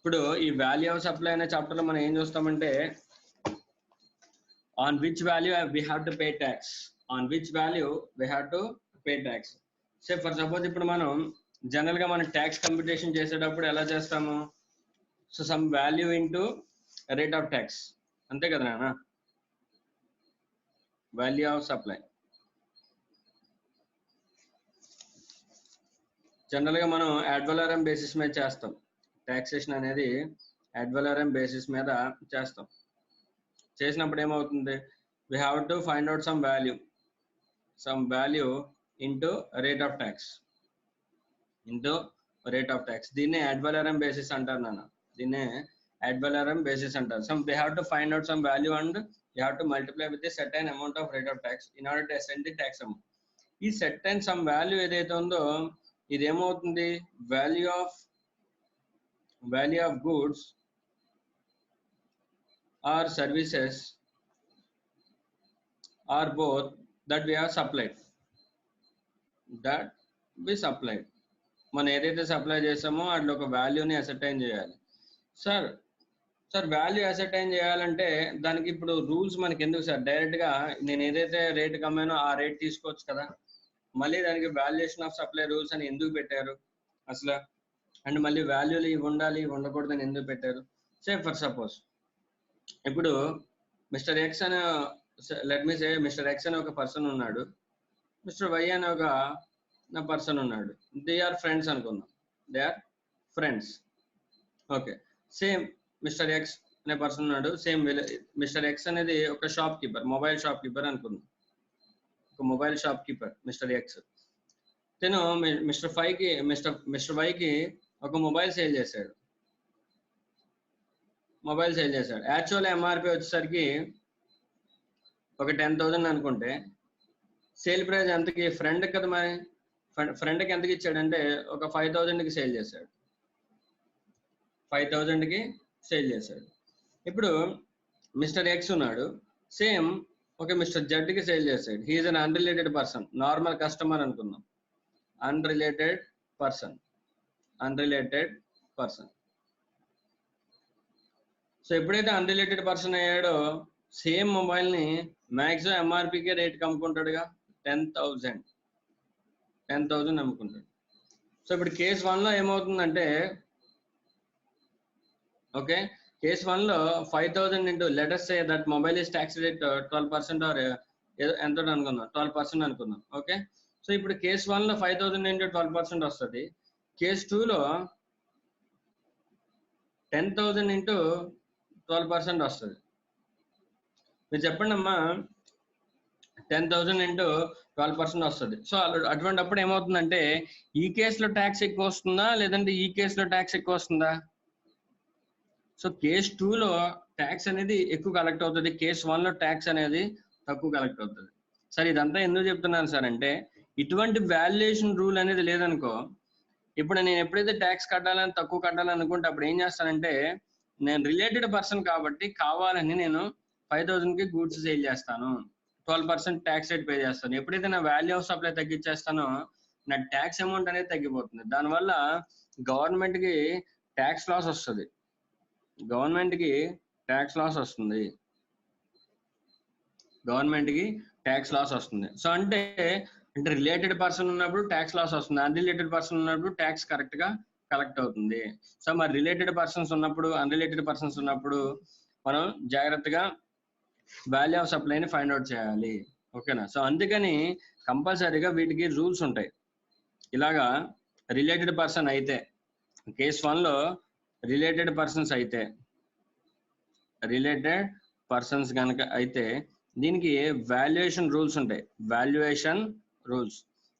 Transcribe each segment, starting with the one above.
ఇప్పుడు ఈ value of supply అనే చాప్టర్ లో మనం ఏం చూస్తామంటే on which value we have to pay tax, on which value we have to pay tax. So for suppose ఇప్పుడు మనం జనరల్ గా మనం ట్యాక్స్ కంప్యూటేషన్ చేసేటప్పుడు ఎలా చేస్తాము, so some value into rate of tax, అంతే కదా నాన్న. వాల్యూ ఆఫ్ సప్లై జనరల్ గా మనం యాడ్ వాలోరమ్ బేసిస్ మీద చేస్తాం, ట్యాక్సేషన్ అనేది యాడ్ వాలోరమ్ బేసిస్ మీద చేస్తాం. చేసినప్పుడు ఏమవుతుంది, we have to find out some value into rate of tax, దీన్నే యాడ్ వాలోరమ్ బేసిస్ అంటారు నాన్న, దీన్నే యాడ్ వాలోరమ్ బేసిస్ అంటారు. we have to find out some value and we have to multiply with a certain amount of rate of tax in order to assign the tax amount. ఈ certain some value ఏదైతే ఉందో ఇది ఏమవుతుంది, value of goods or services or both that we have supplied, మనం ఏదైతే supply చేసామో అట్లా ఒక వాల్యూని అసర్టైన్ చేయాలి. సార్ వాల్యూ అసర్టైన్ చేయాలంటే దానికి ఇప్పుడు రూల్స్ మనకి ఎందుకు సార్, డైరెక్ట్ గా నేను ఏదైతే రేట్ కమ్మానో ఆ రేట్ తీసుకోవచ్చు కదా, మళ్ళీ దానికి వాల్యుయేషన్ ఆఫ్ సప్లై రూల్స్ అని ఎందుకు పెట్టారు అసలు, అండ్ మళ్ళీ వాల్యూలు ఇవి ఉండాలి ఇవి ఉండకూడదని ఎందుకు పెట్టారు. సే ఫర్ సపోజ్ ఇప్పుడు మిస్టర్ ఎక్స్ అనే, let me say mister X అనే ఒక పర్సన్ ఉన్నాడు, మిస్టర్ వై అనే ఒక పర్సన్ ఉన్నాడు, దే ఆర్ ఫ్రెండ్స్ అనుకుందాం, they are friends. Okay, same mister X అనే పర్సన్ ఉన్నాడు, సేమ్ మిస్టర్ ఎక్స్ అనేది ఒక shop keeper, mobile shop keeper అనుకుందాం, ఒక mobile shop keeper mister X. తను మిస్టర్ వైకి ఒక మొబైల్ సేల్ చేశాడు. యాక్చువల్ ఎంఆర్పి వచ్చేసరికి ఒక 10,000 అనుకుంటే, సేల్ ప్రైస్ ఎంతకి, ఫ్రెండ్ కదా మరి, ఫ్రెండ్కి ఎంతకి ఇచ్చాడంటే ఒక 5,000కి సేల్ చేశాడు, 5,000కి సేల్ చేశాడు. ఇప్పుడు మిస్టర్ ఎక్స్ ఉన్నాడు, సేమ్ ఒక మిస్టర్ జెడ్కి సేల్ చేశాడు. హీఈస్ అన్ అన్రిలేటెడ్ పర్సన్, నార్మల్ కస్టమర్ అనుకుందాం, అన్రిలేటెడ్ పర్సన్. సో ఎప్పుడైతే అన్రిలేటెడ్ పర్సన్ అయ్యాడో సేమ్ మొబైల్ ని మ్యాక్సిమం ఎంఆర్పీకే రేట్ అమ్ముకుంటాడుగా, 10,000 అమ్ముకుంటాడు. సో ఇప్పుడు కేస్ 1 లో ఏమవుతుందంటే, ఓకే, కేస్ 1 లో 5,000 into let us say that mobile is taxed at 12% or ఎంత అనుకుందాం, 12% అనుకుందాం. ఓకే, సో ఇప్పుడు కేస్ 1 లో 5,000 ఇంటూ 12% వస్తుంది, కేస్ 2 లో 10,000 ఇంటూ 12% వస్తుంది. మీరు చెప్పండి అమ్మా, 10,000 ఇంటూ 12% వస్తుంది. సో అటువంటి అప్పుడు ఏమవుతుందంటే, ఈ కేసులో ట్యాక్స్ ఎక్కువ వస్తుందా లేదంటే ఈ కేసులో ట్యాక్స్ ఎక్కువ వస్తుందా? సో కేస్ 2లో ట్యాక్స్ అనేది ఎక్కువ కలెక్ట్ అవుతుంది, కేస్ 1లో ట్యాక్స్ అనేది తక్కువ కలెక్ట్ అవుతుంది. సార్ ఇదంతా ఎందుకు చెప్తున్నాను సార్ అంటే, ఇటువంటి వాల్యుయేషన్ రూల్ అనేది లేదనుకో, ఇప్పుడు నేను ఎప్పుడైతే ట్యాక్స్ కట్టాలని తక్కువ కట్టాలనుకుంటే అప్పుడు ఏం చేస్తానంటే, నేను రిలేటెడ్ పర్సన్ కాబట్టి కావాలని నేను 5,000కి గూడ్స్ సేల్ చేస్తాను, 12% ట్యాక్స్ రేట్ పే చేస్తాను. ఎప్పుడైతే నా వాల్యూ ఆఫ్ సప్లై తగ్గించేస్తానో నా ట్యాక్స్ అమౌంట్ అనేది తగ్గిపోతుంది. దానివల్ల గవర్నమెంట్కి ట్యాక్స్ లాస్ వస్తుంది, సో అంటే రిలేటెడ్ పర్సన్ ఉన్నప్పుడు ట్యాక్స్ లాస్ వస్తుంది, అన్రిలేటెడ్ పర్సన్ ఉన్నప్పుడు ట్యాక్స్ కరెక్ట్ గా కలెక్ట్ అవుతుంది. సో మరి రిలేటెడ్ పర్సన్స్ ఉన్నప్పుడు, అన్రిలేటెడ్ పర్సన్స్ ఉన్నప్పుడు మనం జాగ్రత్తగా వాల్యూ ఆఫ్ సప్లైని ఫైండ్ అవుట్ చేయాలి. ఓకేనా? సో అందుకని కంపల్సరీగా వీటికి రూల్స్ ఉంటాయి. ఇలాగా రిలేటెడ్ పర్సన్ అయితే, కేస్ 1లో రిలేటెడ్ పర్సన్స్ కనుక అయితే దీనికి వాల్యుయేషన్ రూల్స్ ఉంటాయి,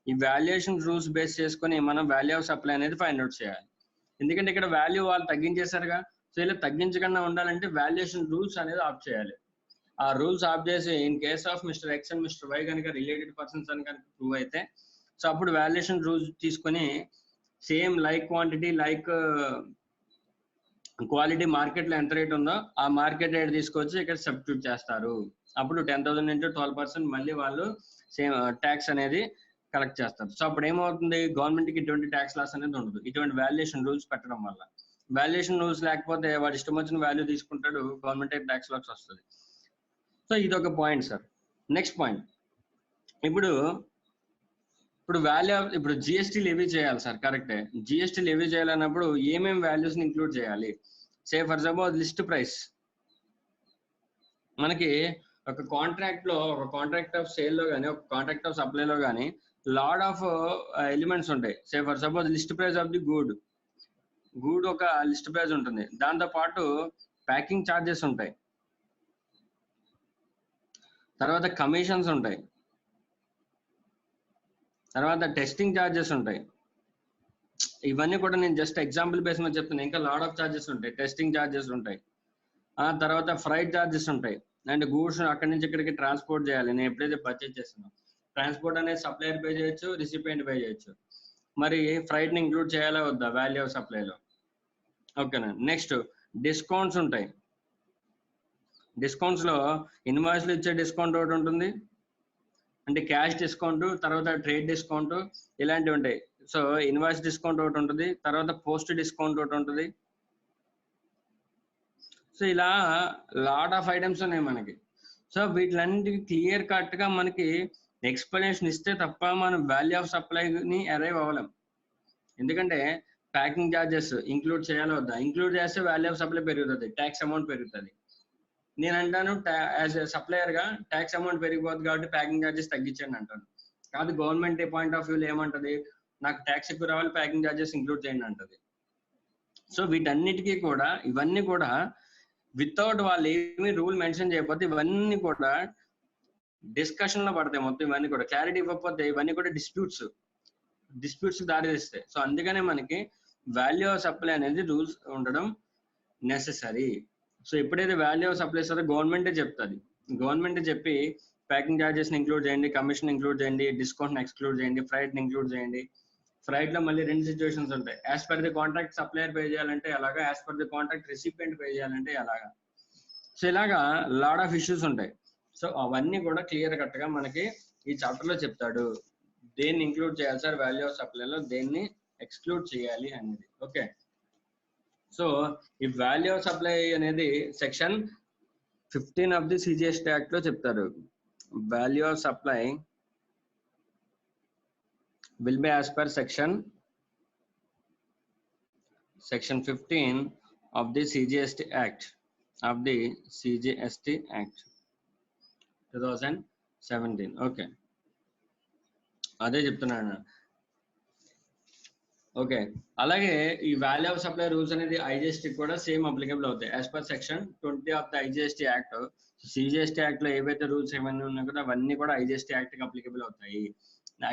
ఈ వాల్యుయేషన్ రూల్స్ బేస్ చేసుకొని మనం వాల్యూ ఆఫ్ సప్లై అనేది ఫైండ్ అవుట్ చేయాలి. ఎందుకంటే ఇక్కడ వాల్యూ వాళ్ళు తగ్గించేశారుగా, సో ఇలా తగ్గించకుండా ఉండాలంటే వాల్యుయేషన్ రూల్స్ అనేది ఆఫ్ చేయాలి. ఆ రూల్స్ ఆఫ్ చేసి in case of mister X and mister Y కనుక రిలేటెడ్ పర్సన్స్ అని కనుక ప్రూవ్ అయితే, సో అప్పుడు వాల్యుయేషన్ రూల్స్ తీసుకొని same like quantity like quality మార్కెట్లో ఎంత రేట్ ఉందో ఆ మార్కెట్ రేట్ తీసుకొచ్చి ఇక్కడ సబ్స్టిట్యూట్ చేస్తారు. అప్పుడు 10,000 ఇంటూ 12% మళ్ళీ వాళ్ళు సేమ్ ట్యాక్స్ అనేది కలెక్ట్ చేస్తారు. సో అప్పుడు ఏమవుతుంది, గవర్నమెంట్కి ఇటువంటి ట్యాక్స్ లాస్ అనేది ఉండదు, ఇటువంటి వాల్యుయేషన్ రూల్స్ పెట్టడం వల్ల. వాల్యుయేషన్ రూల్స్ లేకపోతే వాడు ఇష్టం వచ్చిన వాల్యూ తీసుకుంటాడు, గవర్నమెంట్ ట్యాక్స్ లాక్స్ వస్తుంది. సో ఇది ఒక పాయింట్ సార్. నెక్స్ట్ పాయింట్, ఇప్పుడు వాల్యూ ఇప్పుడు జిఎస్టీ లెవీ చేయాలి సార్, కరెక్టే. జిఎస్టీ లెవీ చేయాలన్నప్పుడు ఏమేమి వాల్యూస్ని ఇంక్లూడ్ చేయాలి? సే ఫర్ సపోజ్ లిస్ట్ ప్రైస్. మనకి ఒక కాంట్రాక్ట్ ఆఫ్ సేల్లో కానీ, ఒక కాంట్రాక్ట్ ఆఫ్ సప్లైలో కానీ లాడ్ ఆఫ్ ఎలిమెంట్స్ ఉంటాయి. Say for suppose list price of the good ఒక లిస్ట్ ప్రైస్ ఉంటుంది. దాంతో పాటు ప్యాకింగ్ ఛార్జెస్ ఉంటాయి, తర్వాత కమిషన్స్ ఉంటాయి, తర్వాత టెస్టింగ్ ఛార్జెస్ ఉంటాయి. ఇవన్నీ కూడా నేను జస్ట్ ఎగ్జాంపుల్ బేస్ మీద చెప్తున్నాను. ఇంకా లాడ్ ఆఫ్ ఛార్జెస్ ఉంటాయి, టెస్టింగ్ ఛార్జెస్ ఉంటాయి, తర్వాత ఫ్రైట్ ఛార్జెస్ ఉంటాయి. అండ్ గూడ్స్ అక్కడి నుంచి ఇక్కడికి ట్రాన్స్పోర్ట్ చేయాలి. నేను ఎప్పుడైతే పర్చేజ్ చేస్తున్నాను, ట్రాన్స్పోర్ట్ అనేది సప్లయర్ పే చేయొచ్చు, రిసిపియంట్ పే చేయొచ్చు. మరి ఫ్రైట్ ని ఇంక్లూడ్ చేయాలా వద్దా వాల్యూ ఆఫ్ సప్లైలో? ఓకేనా. నెక్స్ట్ డిస్కౌంట్స్ ఉంటాయి. డిస్కౌంట్స్ లో ఇన్వాయిస్ లో ఇచ్చే డిస్కౌంట్ ఒకటి ఉంటుంది, అంటే క్యాష్ డిస్కౌంట్, తర్వాత ట్రేడ్ డిస్కౌంట్, ఇలాంటివి ఉంటాయి. సో ఇన్వాయిస్ డిస్కౌంట్ ఒకటి ఉంటుంది, తర్వాత పోస్ట్ డిస్కౌంట్ ఒకటి ఉంటుంది. సో ఇలా లాట్ ఆఫ్ ఐటమ్స్ ఉన్నాయి మనకి. సో వీటిలన్నిటికీ క్లియర్ కట్ గా మనకి ఎక్స్ప్లెనేషన్ ఇస్తే తప్ప మనం వాల్యూ ఆఫ్ సప్లైని అరైవ్ అవ్వలేం. ఎందుకంటే ప్యాకింగ్ ఛార్జెస్ ఇంక్లూడ్ చేయాలి వద్దా? ఇంక్లూడ్ చేస్తే వాల్యూ ఆఫ్ సప్లై పెరుగుతుంది, ట్యాక్స్ అమౌంట్ పెరుగుతుంది. నేను అంటాను యాజ్ ఎ సప్లయర్ గా ట్యాక్స్ అమౌంట్ పెరిగిపోతుంది కాబట్టి ప్యాకింగ్ ఛార్జెస్ తగ్గించండి అంటాను. కాదు, గవర్నమెంట్ పాయింట్ ఆఫ్ వ్యూలో ఏమంటది, నాకు ట్యాక్స్ ఎక్కువ రావాలి, ప్యాకింగ్ ఛార్జెస్ ఇంక్లూడ్ చేయండి అంటది. సో వీటన్నిటికీ కూడా ఇవన్నీ కూడా వితౌట్ వాళ్ళు ఏమి రూల్ మెన్షన్ చేయకపోతే ఇవన్నీ కూడా డిస్కషన్ లో పడతాయి. మొత్తం ఇవన్నీ కూడా క్లారిటీ ఇవ్వకపోతే ఇవన్నీ కూడా డిస్ప్యూట్స్ దారి తీస్తాయి. సో అందుకనే మనకి వాల్యూ ఆఫ్ సప్లై అనేది రూల్స్ ఉండడం నెసెసరీ. సో ఎప్పుడైతే వాల్యూ ఆఫ్ సప్లై ఇస్తారో గవర్నమెంటే చెప్తుంది. గవర్నమెంట్ చెప్పి ప్యాకింగ్ ఛార్జెస్ ఇంక్లూడ్ చేయండి, కమిషన్ ఇంక్లూడ్ చేయండి, డిస్కౌంట్ ఎక్స్క్లూడ్ చేయండి, ఫ్రైట్ ఇంక్లూడ్ చేయండి. ఫ్రైట్ లో మళ్ళీ రెండు సిచ్యువేషన్స్ ఉంటాయి. As per the contract supplier pay చేయాలంటే అలాగా, as per the contract recipient pay చేయాలంటే అలాగా. సో ఇలాగా లాడ్ ఆఫ్ ఇష్యూస్ ఉంటాయి. సో అవన్నీ కూడా క్లియర్ కట్ గా మనకి ఈ చాప్టర్ లో చెప్తాడు. దేన్ని ఇంక్లూడ్ చేయాలి సార్ వాల్యూ ఆఫ్ సప్లైలో, దేన్ని ఎక్స్క్లూడ్ చేయాలి అనేది. ఓకే. సో ఈ వాల్యూ ఆఫ్ సప్లై అనేది section 15 of the CGST act లో చెప్తారు. Value of supply will be as per section 15 of the CGST Act 2017. Okay, అదే చెప్తున్నాను. ఓకే, అలాగే ఈ వాల్యూ ఆఫ్ సప్లై రూల్స్ అనేది ఐజిఎస్టీ కూడా సేమ్ అప్లికబుల్ అవుతాయి as per section 20 of the IGST act. CGST act లో ఏవైతే రూల్స్ ఏమైనా ఉన్నాయి కదా అవన్నీ కూడా ఐజిఎస్టీ యాక్ట్ కి అప్లికబుల్ అవుతాయి.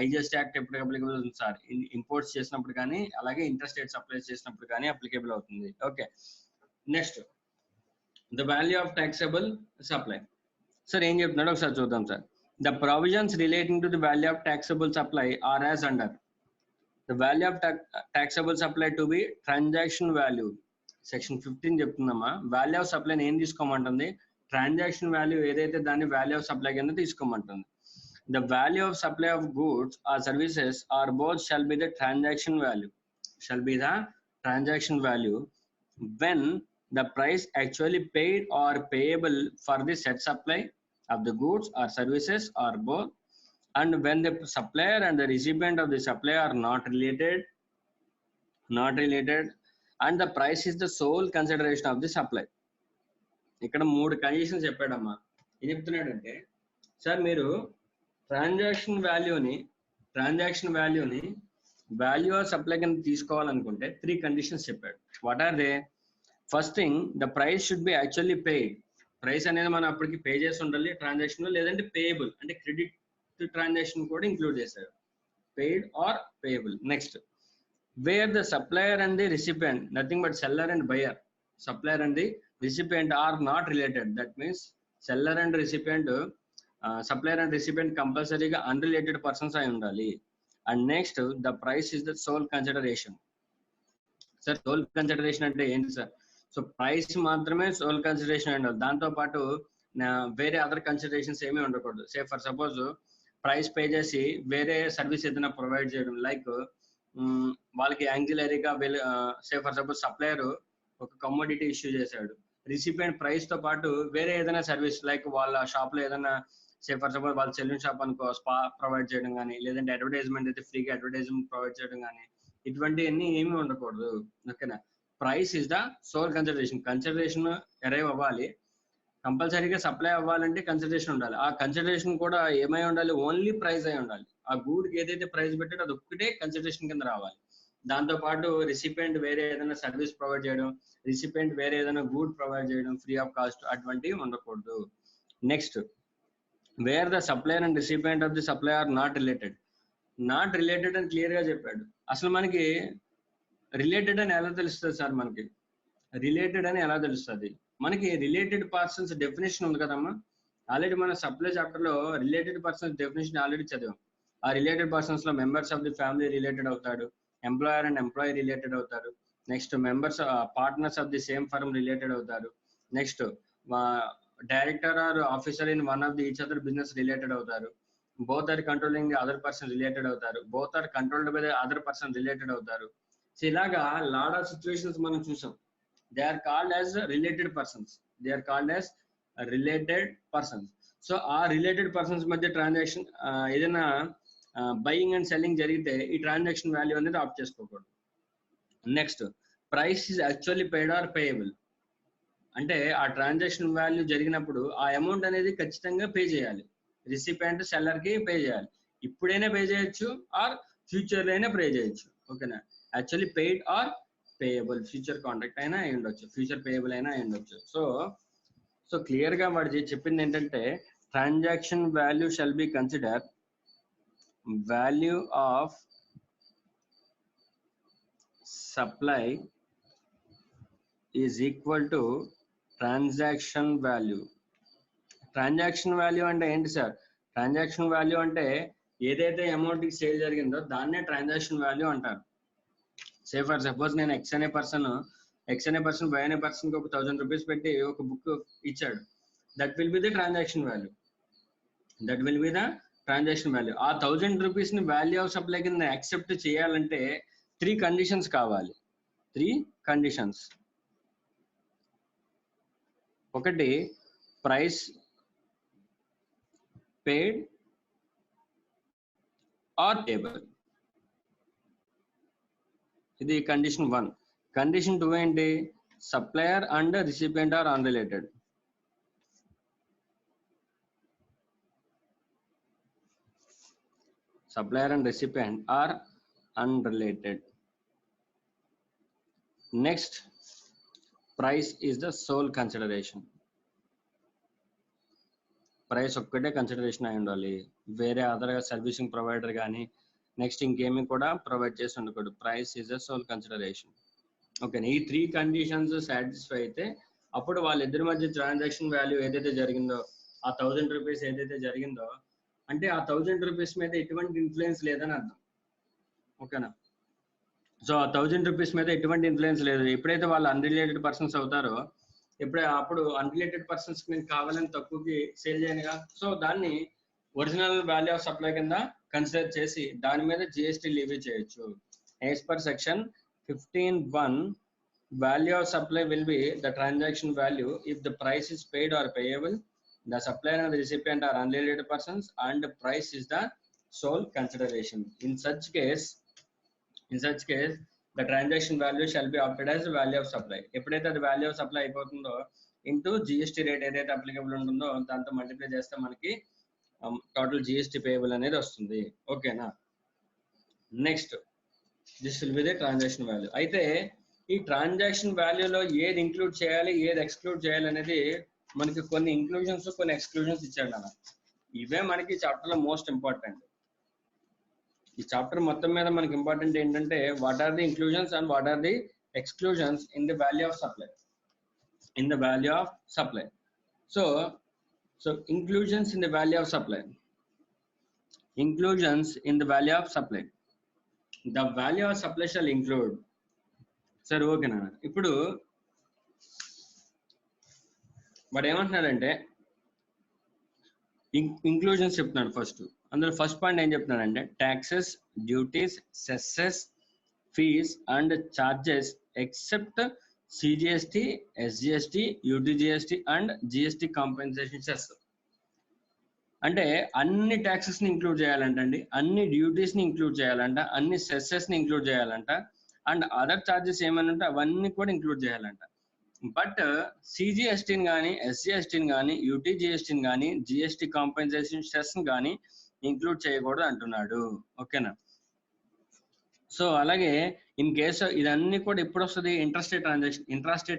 ఐజిఎస్టీ యాక్ట్ ఎప్పుడు అప్లికబుల్ అవుతుంది సార్? ఇంపోర్ట్స్ చేసినప్పుడు కానీ, అలాగే ఇంటర్ స్టేట్ సప్లైస్ చేసినప్పుడు కానీ అప్లికబుల్ అవుతుంది. Okay. Next the value of taxable supply. Sir ఏం చెప్తున్నాడో ఒకసారి చూద్దాం sir. The provisions relating to the value of taxable supply are as under. The value of taxable supply to be transaction value. Section 15 చెప్తుందమ్మా. Value of సప్లైని ఏం తీసుకోమంటుంది? Transaction value ఏదైతే దాన్ని వాల్యూ ఆఫ్ సప్లై కింద తీసుకోమంటుంది. The value of supply of goods or services or both shall be the transaction value. When the price actually paid or payable for the said supply of the goods or services or both, and when the supplier and the recipient of the supply are not related, and the price is the sole consideration of the supply. ఇక్కడ 3 conditions చెప్పాడమ్మా. ఏం చెప్తున్నాడంటే, sir మీరు transaction వాల్యూని value of supply కింద తీసుకోవాలనుకుంటే 3 conditions చెప్పాడు. What are they? First thing, the price should be actually paid. Price అనేది మనం అప్పటికి పే చేసి ఉండాలి ట్రాన్సాక్షన్ లో, లేదంటే పేయబుల్ అంటే క్రెడిట్ ట్రాన్సాక్షన్ కూడా ఇంక్లూడ్ చేశారు, paid or payable. Next, where the supplier and the recipient, nothing but seller and buyer, supplier and the recipient are not related. That means seller and recipient, supplier and recipient కంపల్సరీగా unrelated persons అయి ఉండాలి. And next, the price is the sole consideration. Sir sole consideration అంటే ఏంటి sir? So price మాత్రమే sole consideration ఉండాలి, దాంతో పాటు వేరే అదర్ కన్సిడరేషన్స్ ఏమీ ఉండకూడదు. సే ఫర్ సపోజ్ ప్రైస్ పే చేసి వేరే సర్వీస్ ఏదైనా ప్రొవైడ్ చేయడం, లైక్ వాళ్ళకి యాంగ్జిలరీగా సే ఫర్ సపోజ్ సప్లయర్ ఒక కమోడిటీ ఇష్యూ చేశాడు, రిసిపియంట్ ప్రైస్ తో పాటు వేరే ఏదైనా సర్వీస్ లైక్ వాళ్ళ షాప్ లో ఏదైనా ఫర్ సపోజ్ వాళ్ళ సెలూన్ షాప్ అనుకో స్పా ప్రొవైడ్ చేయడం కానీ, లేదంటే అడ్వర్టైజ్మెంట్ అయితే ఫ్రీగా అడ్వర్టైజ్మెంట్ ప్రొవైడ్ చేయడం కానీ, ఇటువంటివన్నీ ఏమీ ఉండకూడదు. ఓకేనా. Price is the sole consideration arrive అవ్వాలి. కంపల్సరీగా సప్లై అవ్వాలంటే కన్సిడరేషన్ ఉండాలి. ఆ కన్సిడరేషన్ కూడా ఏమై ఉండాలి, ఓన్లీ ప్రైస్ అయి ఉండాలి. ఆ గూడ్కి ఏదైతే ప్రైస్ పెట్టాడో అది ఒక్కటే కన్సిడరేషన్ కింద రావాలి. దాంతో పాటు రిసిపియంట్ వేరే ఏదైనా సర్వీస్ ప్రొవైడ్ చేయడం, రిసిపియంట్ వేరే ఏదైనా గూడ్ ప్రొవైడ్ చేయడం ఫ్రీ ఆఫ్ కాస్ట్, అటువంటివి ఉండకూడదు. Next, where the supplier and recipient of the supply are not related అని క్లియర్ గా చెప్పాడు. అసలు మనకి రిలేటెడ్ అని ఎలా తెలుస్తుంది సార్? మనకి రిలేటెడ్ అని ఎలా తెలుస్తుంది? మనకి రిలేటెడ్ పర్సన్స్ డెఫినేషన్ ఉంది కదమ్మా. ఆల్రెడీ మన సప్లై చాప్టర్ లో రిలేటెడ్ పర్సన్స్ డెఫినేషన్ ఆల్రెడీ చదివాం. ఆ రిలేటెడ్ పర్సన్స్ లో members of the family related అవుతాడు, ఎంప్లాయర్ అండ్ ఎంప్లాయీ రిలేటెడ్ అవుతారు, next members partners of the same firm related అవుతారు, next director or officer in one of the each other business related అవుతారు, both are controlling the other person related అవుతారు, both are controlled by the other person related అవుతారు. So ఇలాగా lot of situations మనం చూసాం. They are called as related persons. So ఆ related persons మధ్య transaction ఏదైనా buying and selling జరిగితే ఈ ట్రాన్సాక్షన్ వాల్యూ అనేది ఆఫ్ చేసుకోకూడదు. Next, price is actually paid or payable. అంటే ఆ ట్రాన్సాక్షన్ వాల్యూ జరిగినప్పుడు ఆ అమౌంట్ అనేది ఖచ్చితంగా పే చేయాలి. రిసిపియంట్ సెల్లర్ కి పే చేయాలి. ఇప్పుడైనా పే చేయొచ్చు ఆర్ ఫ్యూచర్ లో అయినా పే చేయొచ్చు. ఓకేనా. Actually paid or payable, future contract అయినా అయి ఉండొచ్చు, ఫ్యూచర్ పేయబుల్ అయినా అయి ఉండొచ్చు. సో క్లియర్ గా వాడు చెప్పింది ఏంటంటే, transaction value shall be consider value of supply is equal to transaction value. Transaction value అంటే ఏంటి సార్? ట్రాన్సాక్షన్ వాల్యూ అంటే ఏదైతే అమౌంట్ కి సేల్ జరిగిందో దాన్నే ట్రాన్సాక్షన్ వాల్యూ అంటారు. సే ఫర్ సపోజ్ నేను ఎక్స్ అనే పర్సన్ బై అనే పర్సన్ కి ఒక 1000 రూపీస్ పెట్టి ఒక బుక్ ఇచ్చాడు. That will be the transaction value. ఆ 1000 రూపీస్ ని వాల్యూ ఆఫ్ సప్లై కింద యాక్సెప్ట్ చేయాలంటే 3 కండిషన్స్ కావాలి. 3 కండిషన్స్. ఒకటి, ప్రైస్ పేడ్ ఆర్ పేబుల్. ఇది కండిషన్ 1. కండిషన్ 2 ఏంటి? Supplier and recipient are unrelated. Supplier and recipient are unrelated. Next, price is the sole consideration. Price ఒక్కటే consideration అయి ఉండాలి. వేరే అదర్ సర్వీసింగ్ ప్రొవైడర్ కానీ నెక్స్ట్ ఇంకేమి కూడా ప్రొవైడ్ చేసి ఉండకూడదు. Price is the sole consideration. Okay. ఈ 3 కండిషన్స్ సాటిస్ఫై అయితే అప్పుడు వాళ్ళిద్దరి మధ్య ట్రాన్సాక్షన్ వాల్యూ ఏదైతే జరిగిందో, ఆ 1000 రూపీస్ ఏదైతే జరిగిందో, అంటే ఆ 1000 రూపీస్ మీద ఎటువంటి ఇన్ఫ్లుయెన్స్ లేదని అర్థం. ఓకేనా. సో ఆ 1000 రూపీస్ మీద ఎటువంటి ఇన్ఫ్లుయెన్స్ లేదు. ఎప్పుడైతే వాళ్ళు అన్రిలేటెడ్ పర్సన్స్ అవుతారో అప్పుడు అన్రిలేటెడ్ పర్సన్స్ నేను కావాలని తక్కువకి సేల్ చేయనుగా. సో దాన్ని ఒరిజినల్ వాల్యూ ఆఫ్ సప్లై కింద కన్సిడర్ చేసి దాని మీద జిఎస్టీ లీవీ చేయొచ్చు. As per section 15(1), value of supply will be the transaction value if the price is paid or payable, the supplier and the recipient are unrelated persons, and the price is the sole consideration. In such case the transaction value shall be opted as the value of supply. ఎప్పుడైతే అది value of supply అయిపోతుందో into GST rate ఏదైతే applicable ఉంటుందో దాంతో multiply చేస్తే మనకి total GST payable అనేది వస్తుంది. ఓకేనా. Next, this will be the transaction value. అయితే ఈ ట్రాన్సాక్షన్ వాల్యూలో ఏది ఇంక్లూడ్ చేయాలి, ఏది ఎక్స్క్లూడ్ చేయాలి అనేది మనకి కొన్ని ఇంక్లూజన్స్, కొన్ని ఎక్స్క్లూజన్స్ ఇచ్చాడు అన్న. ఇవే మనకి చాప్టర్ లో మోస్ట్ ఇంపార్టెంట్. ఈ చాప్టర్ మొత్తం మీద మనకి ఇంపార్టెంట్ ఏంటంటే what are the inclusions and what are the exclusions in the value of supply. So inclusions in the value of supply. The value of supply shall include. సరే ఓకేనా. ఇప్పుడు వాడు ఏమంటున్నాడంటే ఇంక్లూజన్స్ చెప్తున్నాడు. అందులో ఫస్ట్ పాయింట్ ఏం చెప్తున్నాడంటే taxes, duties, cesses, fees and charges except CGST, SGST, UTGST and GST compensation cess. అంటే అన్ని ట్యాక్సెస్ ని ఇంక్లూడ్ చేయాలంటండి, అన్ని డ్యూటీస్ ని ఇంక్లూడ్ చేయాలంట, అన్ని సెస్సెస్ ని ఇంక్లూడ్ చేయాలంట, అండ్ అదర్ చార్జెస్ ఏమైనా ఉంటే అవన్నీ కూడా ఇంక్లూడ్ చేయాలంట. బట్ సిజిఎస్టీని కానీ, ఎస్జిఎస్టీని కానీ, యూటీజిఎస్టీని కానీ, జిఎస్టి కాంపెన్సేషన్ సెస్ కానీ ఇంక్లూడ్ చేయకూడదు అంటున్నాడు. ఓకేనా? సో అలాగే ఇన్ కేసు ఇదన్నీ కూడా ఎప్పుడు వస్తుంది? ఇంట్రాస్టేట్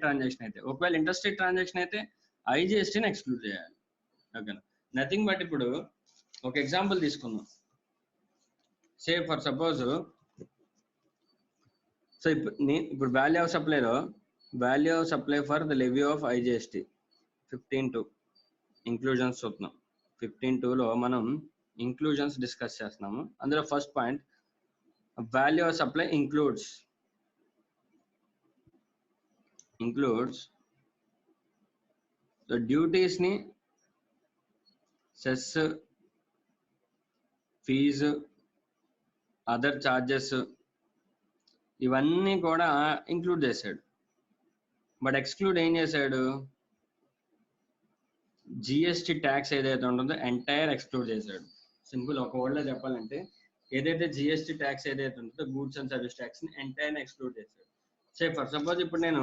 ట్రాన్సాక్షన్ అయితే. ఒకవేళ ఇంట్రాస్టేట్ ట్రాన్సాక్షన్ అయితే ఐజిఎస్టీని ఎక్స్క్లూడ్ చేయాలి. ఓకేనా? నథింగ్ బట్ ఇప్పుడు ఒక ఎగ్జాంపుల్ తీసుకుందాం. సే ఫర్ సపోజ్, సో ఇప్పుడు వాల్యూ ఆఫ్ సప్లైలో value of supply for the levy of IGST 15(2) inclusions చూస్తున్నాం. 15(2)లో మనం ఇంక్లూజన్స్ డిస్కస్ చేస్తున్నాము. అందులో first point, value of supply includes duties ని, సెస్, ఫీజు, అదర్ చార్జెస్ ఇవన్నీ కూడా ఇంక్లూడ్ చేశాడు. బట్ ఎక్స్క్లూడ్ ఏం చేశాడు? జిఎస్టి ట్యాక్స్ ఏదైతే ఉంటుందో ఎంటైర్ ఎక్స్క్లూడ్ చేశాడు. సింపుల్ ఒక వర్డ్ లో చెప్పాలంటే, ఏదైతే జిఎస్టి ట్యాక్స్ ఏదైతే ఉంటుందో గూడ్స్ అండ్ సర్వీస్ ట్యాక్స్ ని ఎంటైర్ ఎక్స్క్లూడ్ చేశాడు. సే ఫర్ సపోజ్ ఇప్పుడు నేను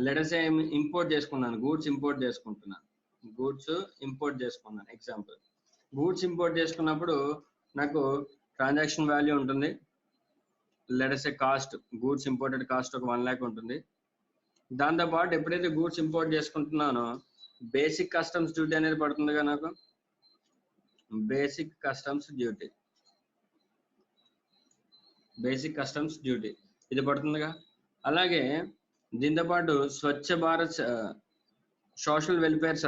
లెటర్స్ ఇంపోర్ట్ చేసుకున్నాను, గూడ్స్ ఇంపోర్ట్ చేసుకున్నాను. ఎగ్జాంపుల్, గూడ్స్ ఇంపోర్ట్ చేసుకున్నప్పుడు నాకు ట్రాన్సాక్షన్ వాల్యూ ఉంటుంది. Letters cost, goods imported cost ఒక 1 lakh ఉంటుంది. దాంతోపాటు ఎప్పుడైతే గూడ్స్ ఇంపోర్ట్ చేసుకుంటున్నానో బేసిక్ కస్టమ్స్ డ్యూటీ అనేది పడుతుందిగా నాకు. బేసిక్ కస్టమ్స్ డ్యూటీ ఇది పడుతుందిగా. అలాగే దీంతో పాటు Swachh Bharat social welfare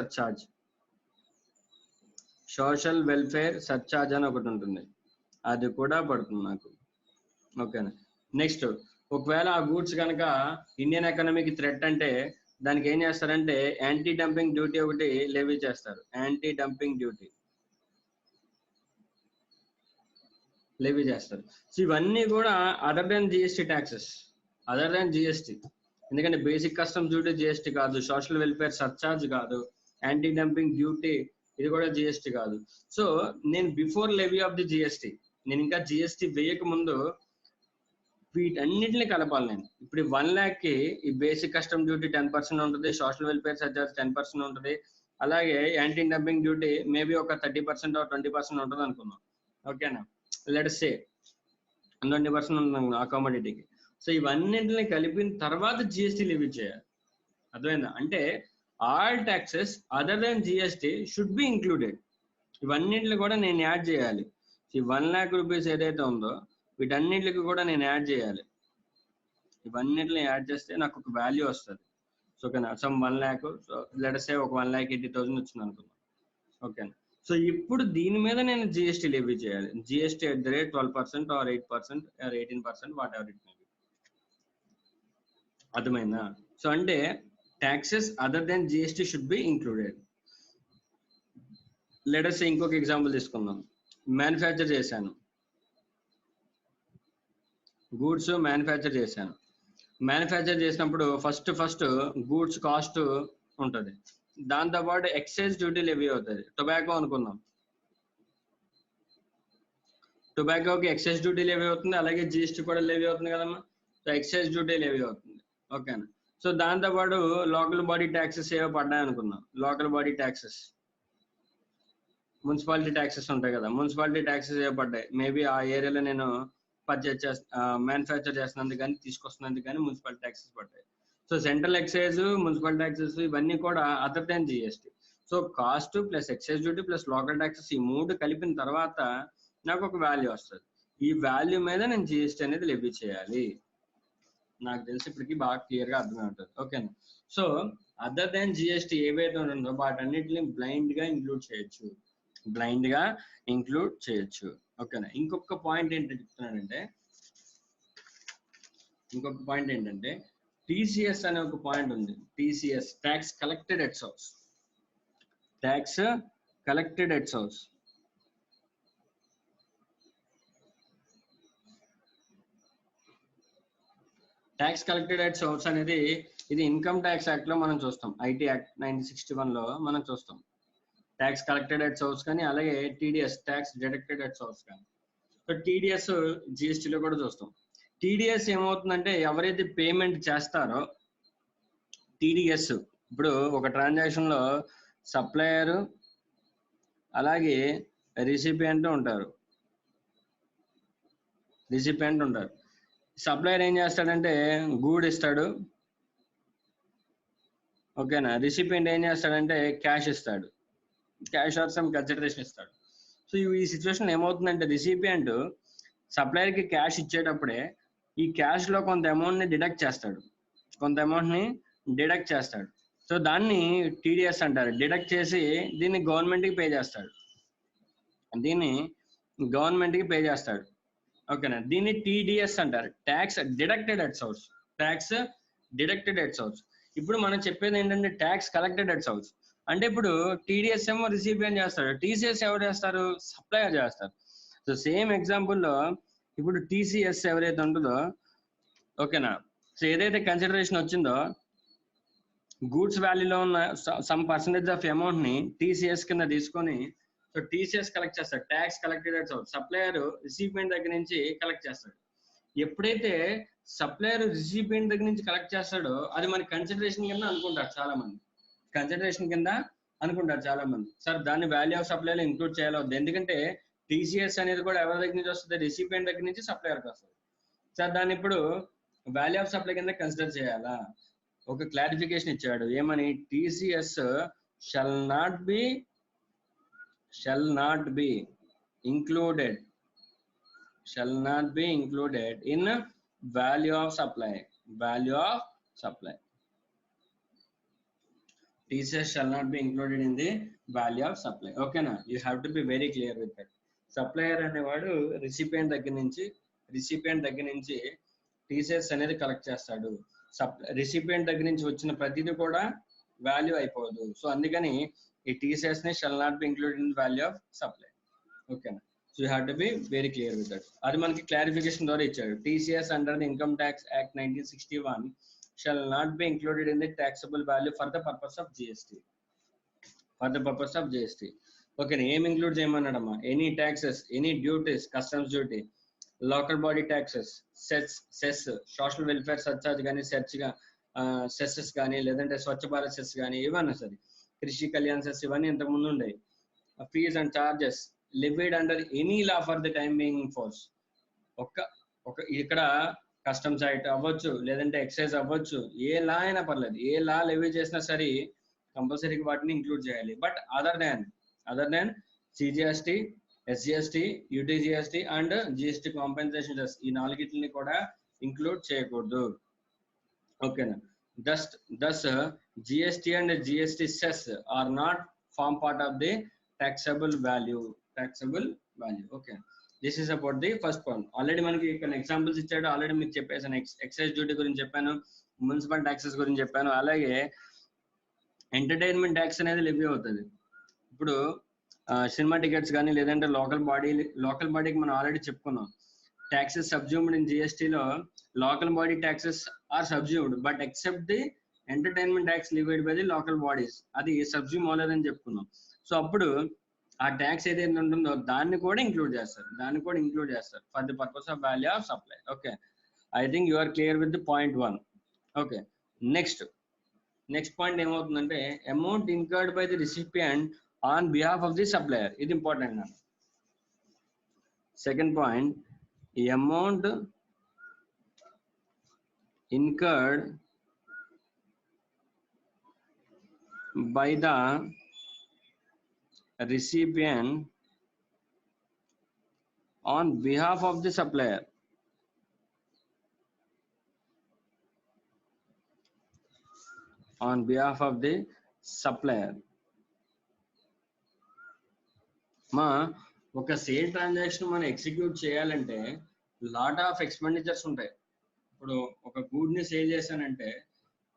surcharge అని ఒకటి ఉంటుంది, అది కూడా పడుతుంది నాకు. ఓకేనా? నెక్స్ట్, ఒకవేళ ఆ గూడ్స్ కనుక ఇండియన్ ఎకానమీకి థ్రెట్ అంటే దానికి ఏం చేస్తారంటే యాంటీ డంపింగ్ డ్యూటీ ఒకటి లెవీ చేస్తారు. సో ఇవన్నీ కూడా అదర్ దాన్ జిఎస్టీ ట్యాక్సెస్, ఎందుకంటే బేసిక్ కస్టమ్స్ డ్యూటీ జిఎస్టీ కాదు, సోషల్ వెల్ఫేర్ సర్చార్జ్ కాదు, యాంటీ డంపింగ్ డ్యూటీ ఇది కూడా జిఎస్టీ కాదు. సో నేను before levy of the GST, నేను ఇంకా జిఎస్టీ వేయక ముందు వీటన్నిటిని కలపాలి నేను. ఇప్పుడు 1 lakh కి ఈ బేసిక్ కస్టమ్ డ్యూటీ 10% ఉంటుంది, సోషల్ వెల్ఫేర్ సర్చార్జ్ 10% ఉంటుంది, అలాగే యాంటీ డంపింగ్ డ్యూటీ మేబీ ఒక 30% or 20% ఉంటుంది అనుకుందాం. ఓకేనా? లెట్స్ సే 20% ఉంటుంది అకామోడిటీకి. సో ఇవన్నింటిని కలిపిన తర్వాత జిఎస్టీ లెవీ చేయాలి. అర్థమైందా? అంటే all taxes other than GST should be included. ఇవన్నింటిని కూడా నేను యాడ్ చేయాలి. ఈ 1 lakh rupees ఏదైతే ఉందో వీటన్నిటికి కూడా నేను యాడ్ చేయాలి. ఇవన్నిటిని యాడ్ చేస్తే నాకు ఒక వాల్యూ వస్తుంది. సో ఓకేనా? Some 1 lakh, so let's say ఒక 1,80,000 వచ్చింది అనుకుందాం. ఓకేనా? సో ఇప్పుడు దీని మీద నేను జిఎస్టీ లెవీ చేయాలి. GST at the rate 12% or 8% or 18%, whatever it may be. అర్థమైందా? సో అంటే taxes other than GST should be included. Let us say ఇంకొక ఎగ్జాంపుల్ తీసుకుందాం. మ్యానుఫ్యాక్చర్ చేశాను, గూడ్స్ మ్యానుఫ్యాక్చర్ చేసినప్పుడు ఫస్ట్ గూడ్స్ కాస్ట్ ఉంటుంది, దాంతోపాటు excise duty levy అవుతుంది. Tobacco అనుకుందాం, టొబాకోకి ఎక్సైజ్ డ్యూటీ లెవీ అవుతుంది, అలాగే జిఎస్టీ కూడా లెవీ అవుతుంది కదమ్మా. సో ఎక్సైజ్ డ్యూటీ లెవీ అవుతుంది. ఓకేనా? సో దాంతోపాటు లోకల్ బాడీ ట్యాక్సెస్ ఏవో పడ్డాయి అనుకుందాం. Local body taxes, municipality taxes ఉంటాయి కదా, మున్సిపాలిటీ ట్యాక్సెస్ ఏవో పడ్డాయి. మేబీ ఆ ఏరియాలో నేను మ్యానుఫ్యాక్చర్ చేస్తున్నందుకు కానీ తీసుకొస్తున్నందుకు కానీ మున్సిపల్ ట్యాక్సెస్ పడ్డాయి. So central excise, municipal taxes ఇవన్నీ కూడా other than GST. So cost plus excise duty plus local taxes ఈ 3 కలిపిన తర్వాత నాకు ఒక వాల్యూ వస్తుంది. ఈ వాల్యూ మీద నేను జిఎస్టీ అనేది లెవీ చేయాలి. నాకు తెలిసి ఇప్పటికి బాగా క్లియర్ గా అర్థమై ఉంటుంది. ఓకేనా? సో అదర్ దాన్ జిఎస్టీ ఏవైతే ఉంటుందో వాటన్నిటిని బ్లైండ్ గా ఇంక్లూడ్ చేయొచ్చు. ఓకేనా? ఇంకొక పాయింట్ ఏంటంటే టీసీఎస్ అనే ఒక పాయింట్ ఉంది. TCS, tax collected at source. Tax collected at source అనేది ఇది ఇన్కమ్ ట్యాక్స్ యాక్ట్ లో మనం చూస్తాం, ఐటీ యాక్ట్ 1961 లో మనం చూస్తాం ట్యాక్స్ కలెక్టెడ్ అట్ సోర్స్ కానీ, అలాగే TDS tax deducted at source కానీ. సో టీడీఎస్ జిఎస్టీలో కూడా చూస్తాం. టీడీఎస్ ఏమవుతుందంటే ఎవరైతే పేమెంట్ చేస్తారో టీడీఎస్, ఇప్పుడు ఒక ట్రాన్సాక్షన్ లో సప్లయర్ అలాగే రిసిపియంట్ ఉంటారు. సప్లయర్ ఏం చేస్తాడంటే గూడ్ ఇస్తాడు, ఓకేనా. రిసిపియంట్ ఏం చేస్తాడంటే క్యాష్ ఇస్తాడు, క్యాష్ ఆర్ సమ్ కన్సిడరేషన్ ఇస్తాడు. సో ఈ సిచ్యువేషన్ ఏమవుతుందంటే రిసిపియంట్ సప్లయర్కి క్యాష్ ఇచ్చేటప్పుడే ఈ క్యాష్లో కొంత అమౌంట్ని డిడక్ట్ చేస్తాడు. సో దాన్ని టీడీఎస్ అంటారు. డిడక్ట్ చేసి దీన్ని గవర్నమెంట్కి పే చేస్తాడు, ఓకేనా. దీన్ని టీడీఎస్ అంటారు, ట్యాక్స్ డిడక్టెడ్ అట్ సోర్స్. ఇప్పుడు మనం చెప్పేది ఏంటంటే ట్యాక్స్ కలెక్టెడ్ అట్ సోర్స్ అంటే ఇప్పుడు టీడీఎస్ ఏమో రిసిపియంట్ చేస్తాడు, టీసీఎస్ ఎవరు చేస్తారు, సప్లయర్ చేస్తారు. సో సేమ్ ఎగ్జాంపుల్లో ఇప్పుడు టీసీఎస్ ఎవరైతే ఉంటుందో, ఓకేనా. సో ఏదైతే కన్సిడరేషన్ వచ్చిందో గూడ్స్ వాల్యూలో ఉన్న సమ్ పర్సంటేజ్ ఆఫ్ అమౌంట్ ని టీసీఎస్ కింద తీసుకొని, సో టీసీఎస్ కలెక్ట్ చేస్తాడు, tax collected at source. Supplier recipient దగ్గర నుంచి కలెక్ట్ చేస్తాడు. ఎప్పుడైతే సప్లయర్ రిసిపియంట్ దగ్గర నుంచి కలెక్ట్ చేస్తాడో అది మన కన్సిడరేషన్ కింద అనుకుంటారు చాలా మంది. సార్ దాన్ని వాల్యూ ఆఫ్ సప్లైలో ఇంక్లూడ్ చేయాలి వద్దు, ఎందుకంటే టీసీఎస్ అనేది కూడా ఎవరి దగ్గర నుంచి వస్తుంది, రిసిపియంట్ దగ్గర నుంచి సప్లయర్కి వస్తుంది. సార్ దాన్ని ఇప్పుడు వాల్యూ ఆఫ్ సప్లై కింద కన్సిడర్ చేయాలా? ఒక క్లారిఫికేషన్ ఇచ్చాడు, ఏమని, TCS shall not B included in value of supply. TCS shall not be included in the value of supply. Okay na, you have to be very clear with that. Supplier అనేవాడు recipient దగ్గర నుంచి TCS అనేది collect చేస్తాడు. Recipient దగ్గర నుంచి వచ్చిన ప్రతిదీ కూడా వాల్యూ అయిపోదు. సో అందుకని ఈ టీసీఎస్ ని shall not be included in value of supply, ఓకేనా. So you have to be very clear with that. అది మనకి క్లారిఫికేషన్ ద్వారా ఇచ్చాడు. TCS under the income tax act 1961 shall not be included in the taxable value for the purpose of GST. Okay, ఏం include చేయమన్నాడమ్మా? Any taxes, any duties, customs duty, local body taxes, cess, social welfare surcharge కానీ, cesses కానీ, లేదంటే Swachh Bharat cess కానీ, ఏమన్నా సరే, కృషి Kalyan cess, ఇవన్నీ ఇంతకు ముందు ఉండేవి. Fees and charges levied under any law for the time being in force. ఇక్కడ కస్టమ్స్ యాక్ట్ అవ్వచ్చు, లేదంటే ఎక్సైజ్ అవ్వచ్చు, ఏ లా అయినా పర్లేదు, ఏ లా లెవీ చేసినా సరే కంపల్సరీగా వాటిని ఇంక్లూడ్ చేయాలి. But other than CGST, SGST, UTGST and GST compensation cess, ఈ నాలుగిటిని కూడా ఇంక్లూడ్ చేయకూడదు, ఓకేనా. thus GST and GST cess are not form part of the taxable value. Okay, this is about the first point. Already మనకి ఇక్కడ examples ఇచ్చాడు, already మీకు చెప్పేసాను. ఎక్సైజ్ డ్యూటీ గురించి చెప్పాను, మున్సిపల్ ట్యాక్సెస్ గురించి చెప్పాను, అలాగే ఎంటర్టైన్మెంట్ ట్యాక్స్ అనేది లెవీ అవుతుంది. ఇప్పుడు సినిమా టికెట్స్ కానీ, లేదంటే లోకల్ బాడీకి మనం ఆల్రెడీ చెప్పుకున్నాం, ట్యాక్సెస్ సబ్జ్యూమ్డ్ ఇన్ జిఎస్టీలో local body taxes are subsumed but except the entertainment tax levied by the local bodies, అది సబ్జ్యూమ్ అవ్వలేదని చెప్పుకున్నాం. సో అప్పుడు ఆ ట్యాక్స్ ఏదైతే ఉంటుందో దాన్ని కూడా ఇంక్లూడ్ చేస్తారు for the purpose of value of supply. Okay, I think you are clear with the point 1. Okay, next point ఏమవుతుందంటే amount incurred by the recipient on behalf of the supplier. ఇది important నాకు. Second point, ఈ amount incurred by the recipient on behalf of the supplier. ఒక sale transaction మనం execute చేయాలంటే lot of expenditures ఉంటాయి. ఇప్పుడు ఒక గూడ్ ని సేల్ చేశానంటే,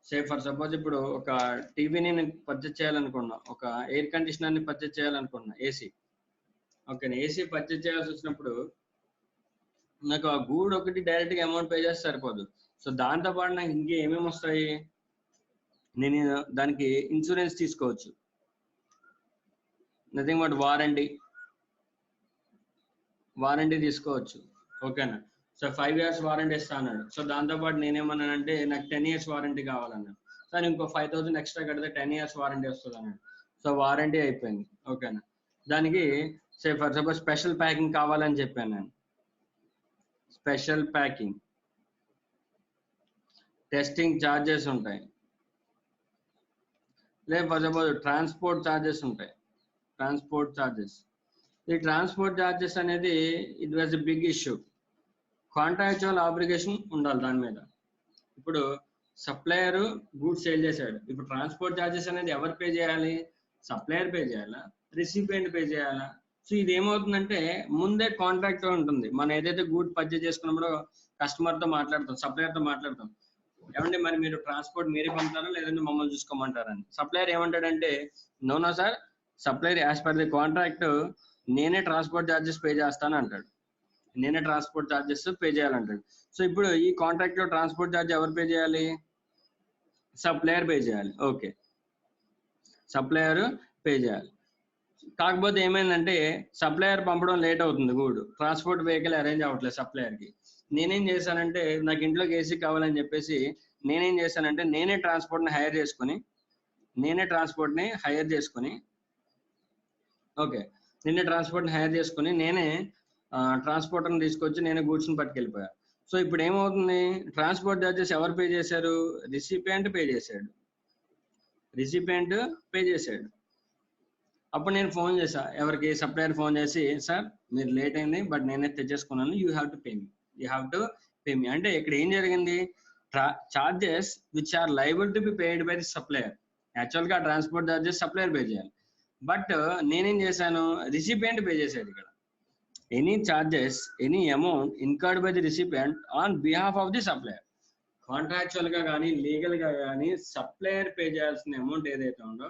సే ఫర్ సపోజ్ ఇప్పుడు ఒక టీవీని నేను పర్చేజ్ చేయాలనుకున్నా, ఒక ఎయిర్ కండిషనర్ని పర్చేజ్ చేయాలనుకున్నా, ఏసీ, ఓకే, ఏసీ పర్చేజ్ చేయాల్సి వచ్చినప్పుడు నాకు ఆ గూడ్ ఒకటి డైరెక్ట్గా అమౌంట్ పే చేస్తే సరిపోదు. సో దాంతో పాటు నాకు ఇంకా ఏమేమి వస్తాయి, నేను దానికి ఇన్సూరెన్స్ తీసుకోవచ్చు, నథింగ్ బట్ వారంటీ తీసుకోవచ్చు. ఓకేనా. సో 5 years వారంటీ ఇస్తా అన్నాడు. సో దాంతోపాటు నేనేమన్నానంటే నాకు 10 years వారంటీ కావాలన్నాడు. సార్ ఇంకో 5,000 ఎక్స్ట్రా కడితే 10 years వారంటీ వస్తుంది అన్నాడు. సో వారంటీ అయిపోయింది. ఓకేనా. దానికి ఫర్ సపోజ్ స్పెషల్ ప్యాకింగ్ కావాలని చెప్పాను నేను. స్పెషల్ ప్యాకింగ్, టెస్టింగ్ ఛార్జెస్ ఉంటాయి, లేదు ఫర్ సపోజ్ ట్రాన్స్పోర్ట్ ఛార్జెస్ ఉంటాయి. ట్రాన్స్పోర్ట్ ఛార్జెస్, ఈ ట్రాన్స్పోర్ట్ ఛార్జెస్ అనేది it was a big issue. Contractual obligation ఉండాలి దాని మీద. ఇప్పుడు సప్లయర్ గూడ్స్ సేల్ చేశాడు, ఇప్పుడు ట్రాన్స్పోర్ట్ ఛార్జెస్ అనేది ఎవరు పే చేయాలి? సప్లయర్ పే చేయాలా, రిసిపియంట్ పే చేయాలా? సో ఇది ఏమవుతుందంటే ముందే కాంట్రాక్ట్ ఉంటుంది. మనం ఏదైతే గూడ్ పర్చేజ్ చేసుకున్నప్పుడు కస్టమర్తో మాట్లాడతాం, సప్లయర్తో మాట్లాడతాం, ఏమంటే మరి మీరు ట్రాన్స్పోర్ట్ మీరే పంపుతారా లేదంటే మమ్మల్ని చూసుకోమంటారని. సప్లయర్ ఏమంటాడంటే no sir, supplier as per the contract నేనే ట్రాన్స్పోర్ట్ ఛార్జెస్ పే చేస్తాను అంటాడు, నేనే ట్రాన్స్పోర్ట్ ఛార్జెస్ పే చేయాలంటాడు. సో ఇప్పుడు ఈ కాంట్రాక్ట్ లో ట్రాన్స్పోర్ట్ ఛార్జ్ ఎవరు పే చేయాలి? సప్లయర్ పే చేయాలి. ఓకే, సప్లయర్ పే చేయాలి. కాకపోతే ఏమైందంటే సప్లయర్ పంపడం లేట్ అవుతుంది, గూడ్ ట్రాన్స్పోర్ట్ వెహికల్ అరేంజ్ అవ్వట్లేదు సప్లయర్కి. నేనేం చేశానంటే నాకు ఇంట్లోకి ఏసీ కావాలని చెప్పేసి నేనేం చేశానంటే నేనే ట్రాన్స్పోర్ట్ని హైర్ చేసుకొని ఓకే, నేనే ట్రాన్స్పోర్ట్ని హైర్ చేసుకొని నేనే ట్రాన్స్పోర్టర్ని తీసుకొచ్చి నేనే గూడ్స్ని పట్టుకెళ్ళిపోయా. సో ఇప్పుడు ఏమవుతుంది, ట్రాన్స్పోర్ట్ ఛార్జెస్ ఎవరు పే చేశారు? రిసిపియంట్ పే చేశాడు. అప్పుడు నేను ఫోన్ చేశా ఎవరికి? సప్లయర్ ఫోన్ చేసి సార్ మీరు లేట్ అయింది బట్ నేనే తెచ్చేసుకున్నాను, you have to pay me అంటే ఇక్కడ ఏం జరిగింది, charges which are liable to be paid by the supplier. యాక్చువల్గా ట్రాన్స్పోర్ట్ ఛార్జెస్ సప్లయర్ పే చేయాలి, బట్ నేనేం చేశాను, రిసిపియంట్ పే చేశాడు. ఇక్కడ any amount incurred by the recipient on behalf of the supplier. Contractual గా కానీ లీగల్ గా కానీ సప్లయర్ పే చేయాల్సిన అమౌంట్ ఏదైతే ఉందో,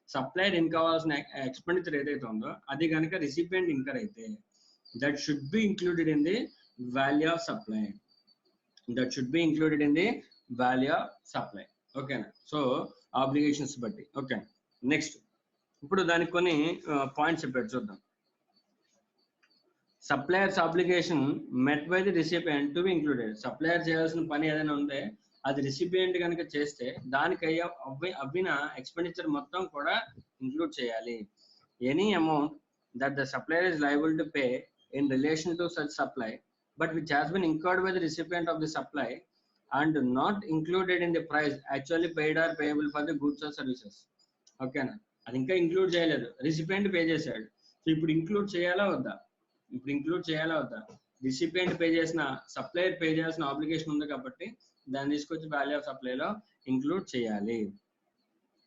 సప్లయర్ కావాల్సిన ఎక్స్పెండిచర్ ఏదైతే ఉందో అది కనుక రిసిపియంట్ ఇన్కర్ అయితే that should be included in the value of supply. ఓకేనా. సో ఆబ్లిగేషన్స్ బట్టి. ఓకే, నెక్స్ట్ ఇప్పుడు దానికి కొన్ని పాయింట్స్ చెప్పాడు చూద్దాం. Suppliers obligation met by the recipient to be included. Supplier చేయాల్సిన పని ఏదైనా ఉంటే అది రిసిపియంట్ కనుక చేస్తే దానికి అవ్విన ఎక్స్పెండిచర్ మొత్తం కూడా ఇంక్లూడ్ చేయాలి. Any amount that the supplier is liable to pay in relation to such supply but which has been incurred by the recipient of the supply and not included in the price actually paid or payable for the goods or services. ఓకేనా, అది ఇంకా include చేయలేదు, recipient pay చేశాడు. So ఇప్పుడు include చేయాలా వద్దా? Recipient pay చేసిన, supplier pay చేయాల్సిన ఆబ్లిగేషన్ ఉంది కాబట్టి దాన్ని తీసుకొచ్చి వాల్యూ ఆఫ్ సప్లైలో ఇంక్లూడ్ చేయాలి.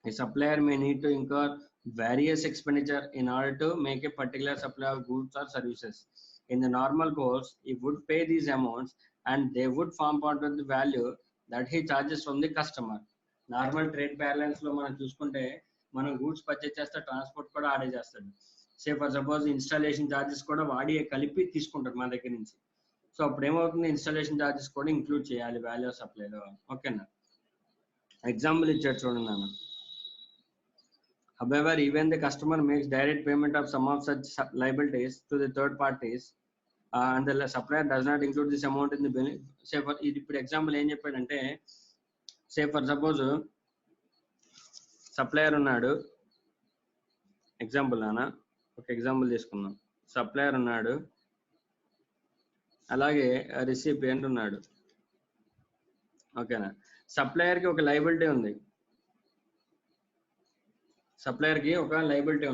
A supplier may need to incur various expenditure in order to make a particular supply of goods or services. In the normal course, he would pay these amounts and they would form part of the value that he charges from the customer. Normal trade balance లో మనం చూసుకుంటే మనం goods purchase చేస్తే transport కూడా ఆడే చేస్తాడు. For suppose installation charges కూడా వాడి కలిపి తీసుకుంటారు మన దగ్గర నుంచి. సో అప్పుడు ఏమవుతుంది, ఇన్స్టాలేషన్ ఛార్జెస్ కూడా ఇంక్లూడ్ చేయాలి వాల్యూ ఆఫ్ సప్లైలో. ఓకేనా. ఎగ్జాంపుల్ ఇచ్చాడు చూడండి నాన్న. However, even the customer makes direct payment of some of such liabilities to the third parties and the supplier does not include this amount in the bill. Say for ఇప్పుడు example ఏం చెప్పాడంటే, సే for suppose supplier ఉన్నాడు, example నాన్న ఒక example తీసుకుందాం. Supplier ఉన్నాడు, అలాగే recipient ఉన్నాడు. ఓకేనా. సప్లయర్కి ఒక లయబిలిటీ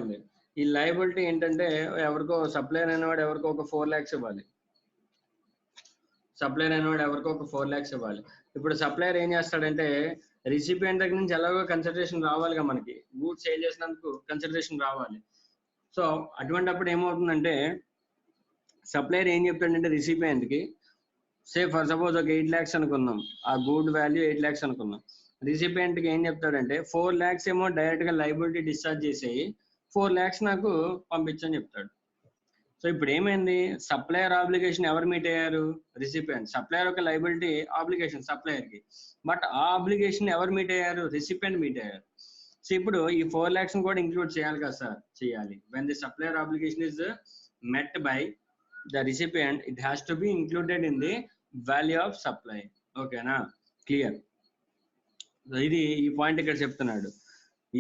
ఉంది, ఈ లయబిలిటీ ఏంటంటే ఎవరికో సప్లయర్ అనేవాడు ఎవరికో ఒక 4 lakhs ఇవ్వాలి. ఇప్పుడు సప్లయర్ ఏం చేస్తాడంటే రిసిపియంట్ దగ్గర నుంచి ఎలాగో కన్సిడరేషన్ రావాలిగా, మనకి గూడ్స్ సేల్ చేసినందుకు కన్సిడరేషన్ రావాలి. సో అటువంటిప్పుడు ఏమవుతుందంటే సప్లయర్ ఏం చెప్తాడంటే రిసిపియంట్కి, సే ఫర్ సపోజ్ ఒక 8 lakhs అనుకుందాం, ఆ గూడ్ వాల్యూ 8 lakhs అనుకుందాం. రిసిపియంట్కి ఏం చెప్తాడంటే 4 lakhs ఏమో డైరెక్ట్గా లైబిలిటీ డిశ్చార్జ్ చేసేయి, 4 lakhs నాకు పంపించని చెప్తాడు. సో ఇప్పుడు ఏమైంది, సప్లయర్ ఆబ్లిగేషన్ ఎవరు మీట్ అయ్యారు, రిసిపియంట్. సప్లయర్ ఒక లైబిలిటీ ఆబ్లిగేషన్ సప్లయర్ కి, బట్ ఆ ఆబ్లిగేషన్ ఎవరు మీట్ అయ్యారు, రిసిపియంట్ మీట్ అయ్యారు. సో ఇప్పుడు ఈ 4 lakhs కూడా ఇంక్లూడ్ చేయాలి కదా సార్, చేయాలి. When the supplier obligation is met by the recipient, it has to be included in the value of supply. ఓకేనా, క్లియర్. ఇది ఈ పాయింట్ ఇక్కడ చెప్తున్నాడు.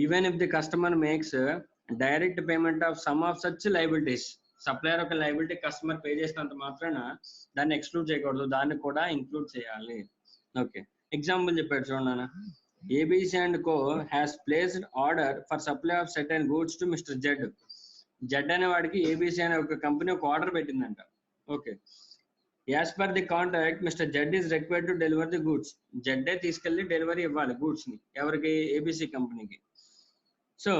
Even if the customer makes direct payment of some of such liabilities, supplier ఒక liability customer pay చేసినంత మాత్రాన దాన్ని exclude చేయకూడదు, దాన్ని కూడా ఇంక్లూడ్ చేయాలి. ఓకే, ఎగ్జాంపుల్ చెప్పాడు చూడన్నా. ABC and Co has placed order for supply of certain goods to Mr. Z. Z అనే వాడికి ఏబిసి అనే ఒక కంపెనీ ఒక ఆర్డర్ పెట్టిందంట. Okay, as per the contract mister Z is required to deliver the goods. జెడ్డే తీసుకెళ్లి delivery ఇవ్వాలి goods ని, ఎవరికి, ఏబిసి కంపెనీకి. So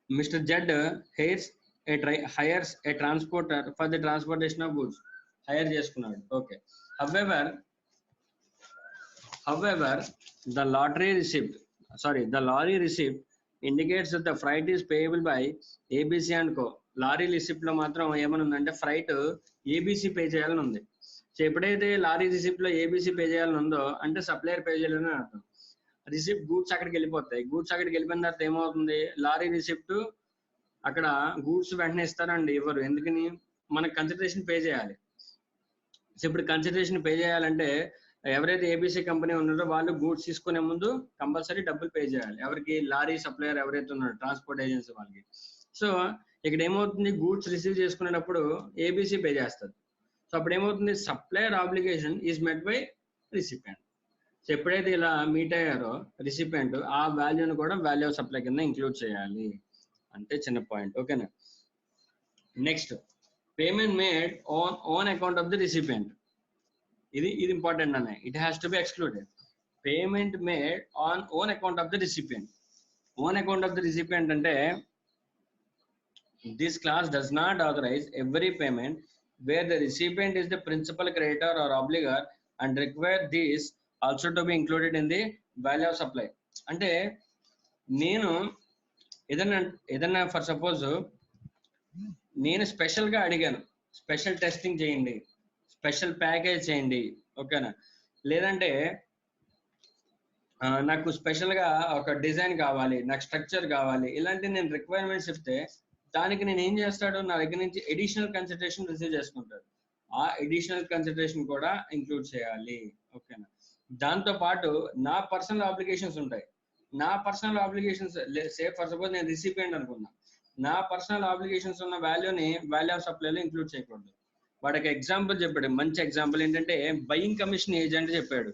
mister Z hires a transporter for the transportation of goods, hire చేసుకున్నాడు. Okay, however the lorry receipt indicates that the freight is payable by ABC and Co. Lorry receipt లో మాత్రం ఏమని ఉందంటే freight ABC pay చేయాలని ఉంది. So ఎప్పుడైతే lorry receipt లో ABC pay చేయాలని ఉందో అంటే సప్లయర్ పే చేయాలని అర్థం. రిసిప్ట్ గూడ్స్ అక్కడికి వెళ్ళిపోతాయి. గూడ్స్ అక్కడికి వెళ్ళిపోయిన తర్వాత ఏమవుతుంది, లారీ రిసిప్ట్ అక్కడ గూడ్స్ వెంటనే ఇస్తారండి, ఇవ్వరు. ఎందుకని, మనకు కన్సిడరేషన్ పే చేయాలి. సో ఇప్పుడు కన్సిడరేషన్ పే చేయాలంటే ఎవరైతే ఏబిసి కంపెనీ ఉన్నారో వాళ్ళు గూడ్స్ తీసుకునే ముందు కంపల్సరీ డబ్బులు పే చేయాలి. ఎవరికి, లారీ సప్లయర్ ఎవరైతే ఉన్నారో ట్రాన్స్పోర్ట్ ఏజెన్సీ వాళ్ళకి. సో ఇక్కడ ఏమవుతుంది, గూడ్స్ రిసీవ్ చేసుకునేటప్పుడు ఏబిసి పే చేస్తుంది. సో అప్పుడు ఏమవుతుంది, supplier obligation is met by recipient. So ఎప్పుడైతే ఇలా మీట్ అయ్యారో రిసిపియంట్, ఆ వాల్యూని కూడా వాల్యూ ఆఫ్ సప్లై కింద ఇంక్లూడ్ చేయాలి. అంటే చిన్న పాయింట్. ఓకేనా. Next, payment made own account of the recipient. ఇది ఇంపార్టెంట్ అనే, it has to be excluded. Payment made on own account of the recipient. Own account of the recipient అంటే this clause does not authorize every payment where the recipient is the principal creditor or obligor and require this also to be included in the value of supply. అంటే నేను ఏదన్నా for suppose నేను special గా అడిగాను, special testing చేయండి, special package చేయండి, ఓకేనా, లేదంటే నాకు స్పెషల్ గా ఒక డిజైన్ కావాలి, నాకు స్ట్రక్చర్ కావాలి, ఇలాంటి నేను రిక్వైర్మెంట్స్ ఇస్తే దానికి నేను ఏం చేస్తాడు, నా దగ్గర నుంచి ఎడిషనల్ కన్సిడరేషన్ రిసీవ్ చేసుకుంటాడు. ఆ ఎడిషనల్ కన్సిడరేషన్ కూడా ఇంక్లూడ్ చేయాలి. ఓకేనా. దాంతో పాటు నా పర్సనల్ ఆబ్లిగేషన్స్ ఉంటాయి. నా personal obligations safe for suppose నేను రిసిపియంట్ అనుకున్నా, నా పర్సనల్ ఆబ్లిగేషన్స్ ఉన్న వాల్యూని వాల్యూ ఆఫ్ సప్లైలో ఇంక్లూడ్ చేయకూడదు. వాడికి ఎగ్జాంపుల్ చెప్పాడు, మంచి ఎగ్జాంపుల్ ఏంటంటే బయింగ్ కమిషన్ ఏజెంట్ చెప్పాడు.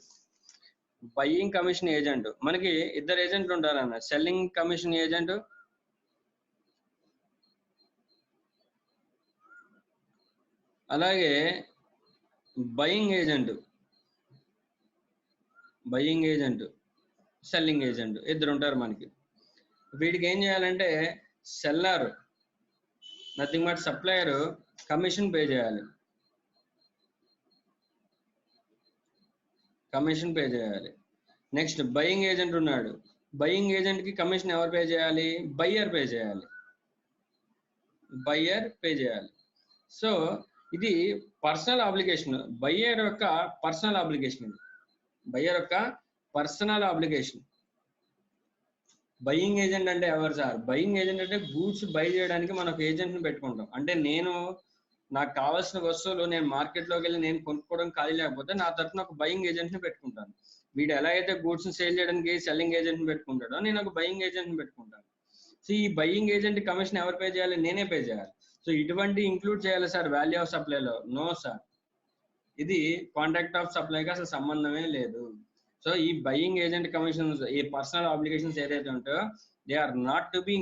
బయింగ్ కమిషన్ ఏజెంట్, మనకి ఇద్దరు ఏజెంట్లు ఉంటారు అన్న, సెల్లింగ్ కమిషన్ ఏజెంట్, అలాగే బయింగ్ ఏజెంట్, సెల్లింగ్ ఏజెంట్, ఇద్దరు ఉంటారు మనకి. వీటికి ఏం చేయాలంటే seller nothing but supplier commission pay చేయాలి, నెక్స్ట్ బయింగ్ ఏజెంట్ ఉన్నాడు, బయింగ్ ఏజెంట్ కి కమిషన్ ఎవరు పే చేయాలి, బయ్యర్ పే చేయాలి. సో ఇది పర్సనల్ ఆబ్లిగేషన్, బయ్యర్ యొక్క పర్సనల్ ఆబ్లిగేషన్. బయింగ్ ఏజెంట్ అంటే ఎవరు సార్, బయింగ్ ఏజెంట్ అంటే గూడ్స్ బై చేయడానికి మనం ఒక ఏజెంట్ ని పెట్టుకుంటాం. అంటే నాకు కావాల్సిన వస్తువులు నేను మార్కెట్లోకి వెళ్ళి నేను కొనుక్కోవడం ఖాళీ లేకపోతే నా తరఫున ఒక బయింగ్ ఏజెంట్ ని పెట్టుకుంటాను. వీడు ఎలా అయితే గూడ్స్ ని సేల్ చేయడానికి సెల్లింగ్ ఏజెంట్ ని పెట్టుకుంటాడో నేను ఒక బయింగ్ ఏజెంట్ ని పెట్టుకుంటాను. సో ఈ బయింగ్ ఏజెంట్ కమిషన్ ఎవరు పే చేయాలి, నేనే పే చేయాలి. సో ఇటువంటి ఇంక్లూడ్ చేయాలి సార్ వాల్యూ ఆఫ్ సప్లైలో? నో సార్, ఇది కాంట్రాక్ట్ ఆఫ్ సప్లైకి అసలు సంబంధమే లేదు. సో ఈ బయింగ్ ఏజెంట్ కమిషన్స్, ఈ పర్సనల్ ఆబ్లిగేషన్స్ ఏదైతే ఉంటాయో they are not to be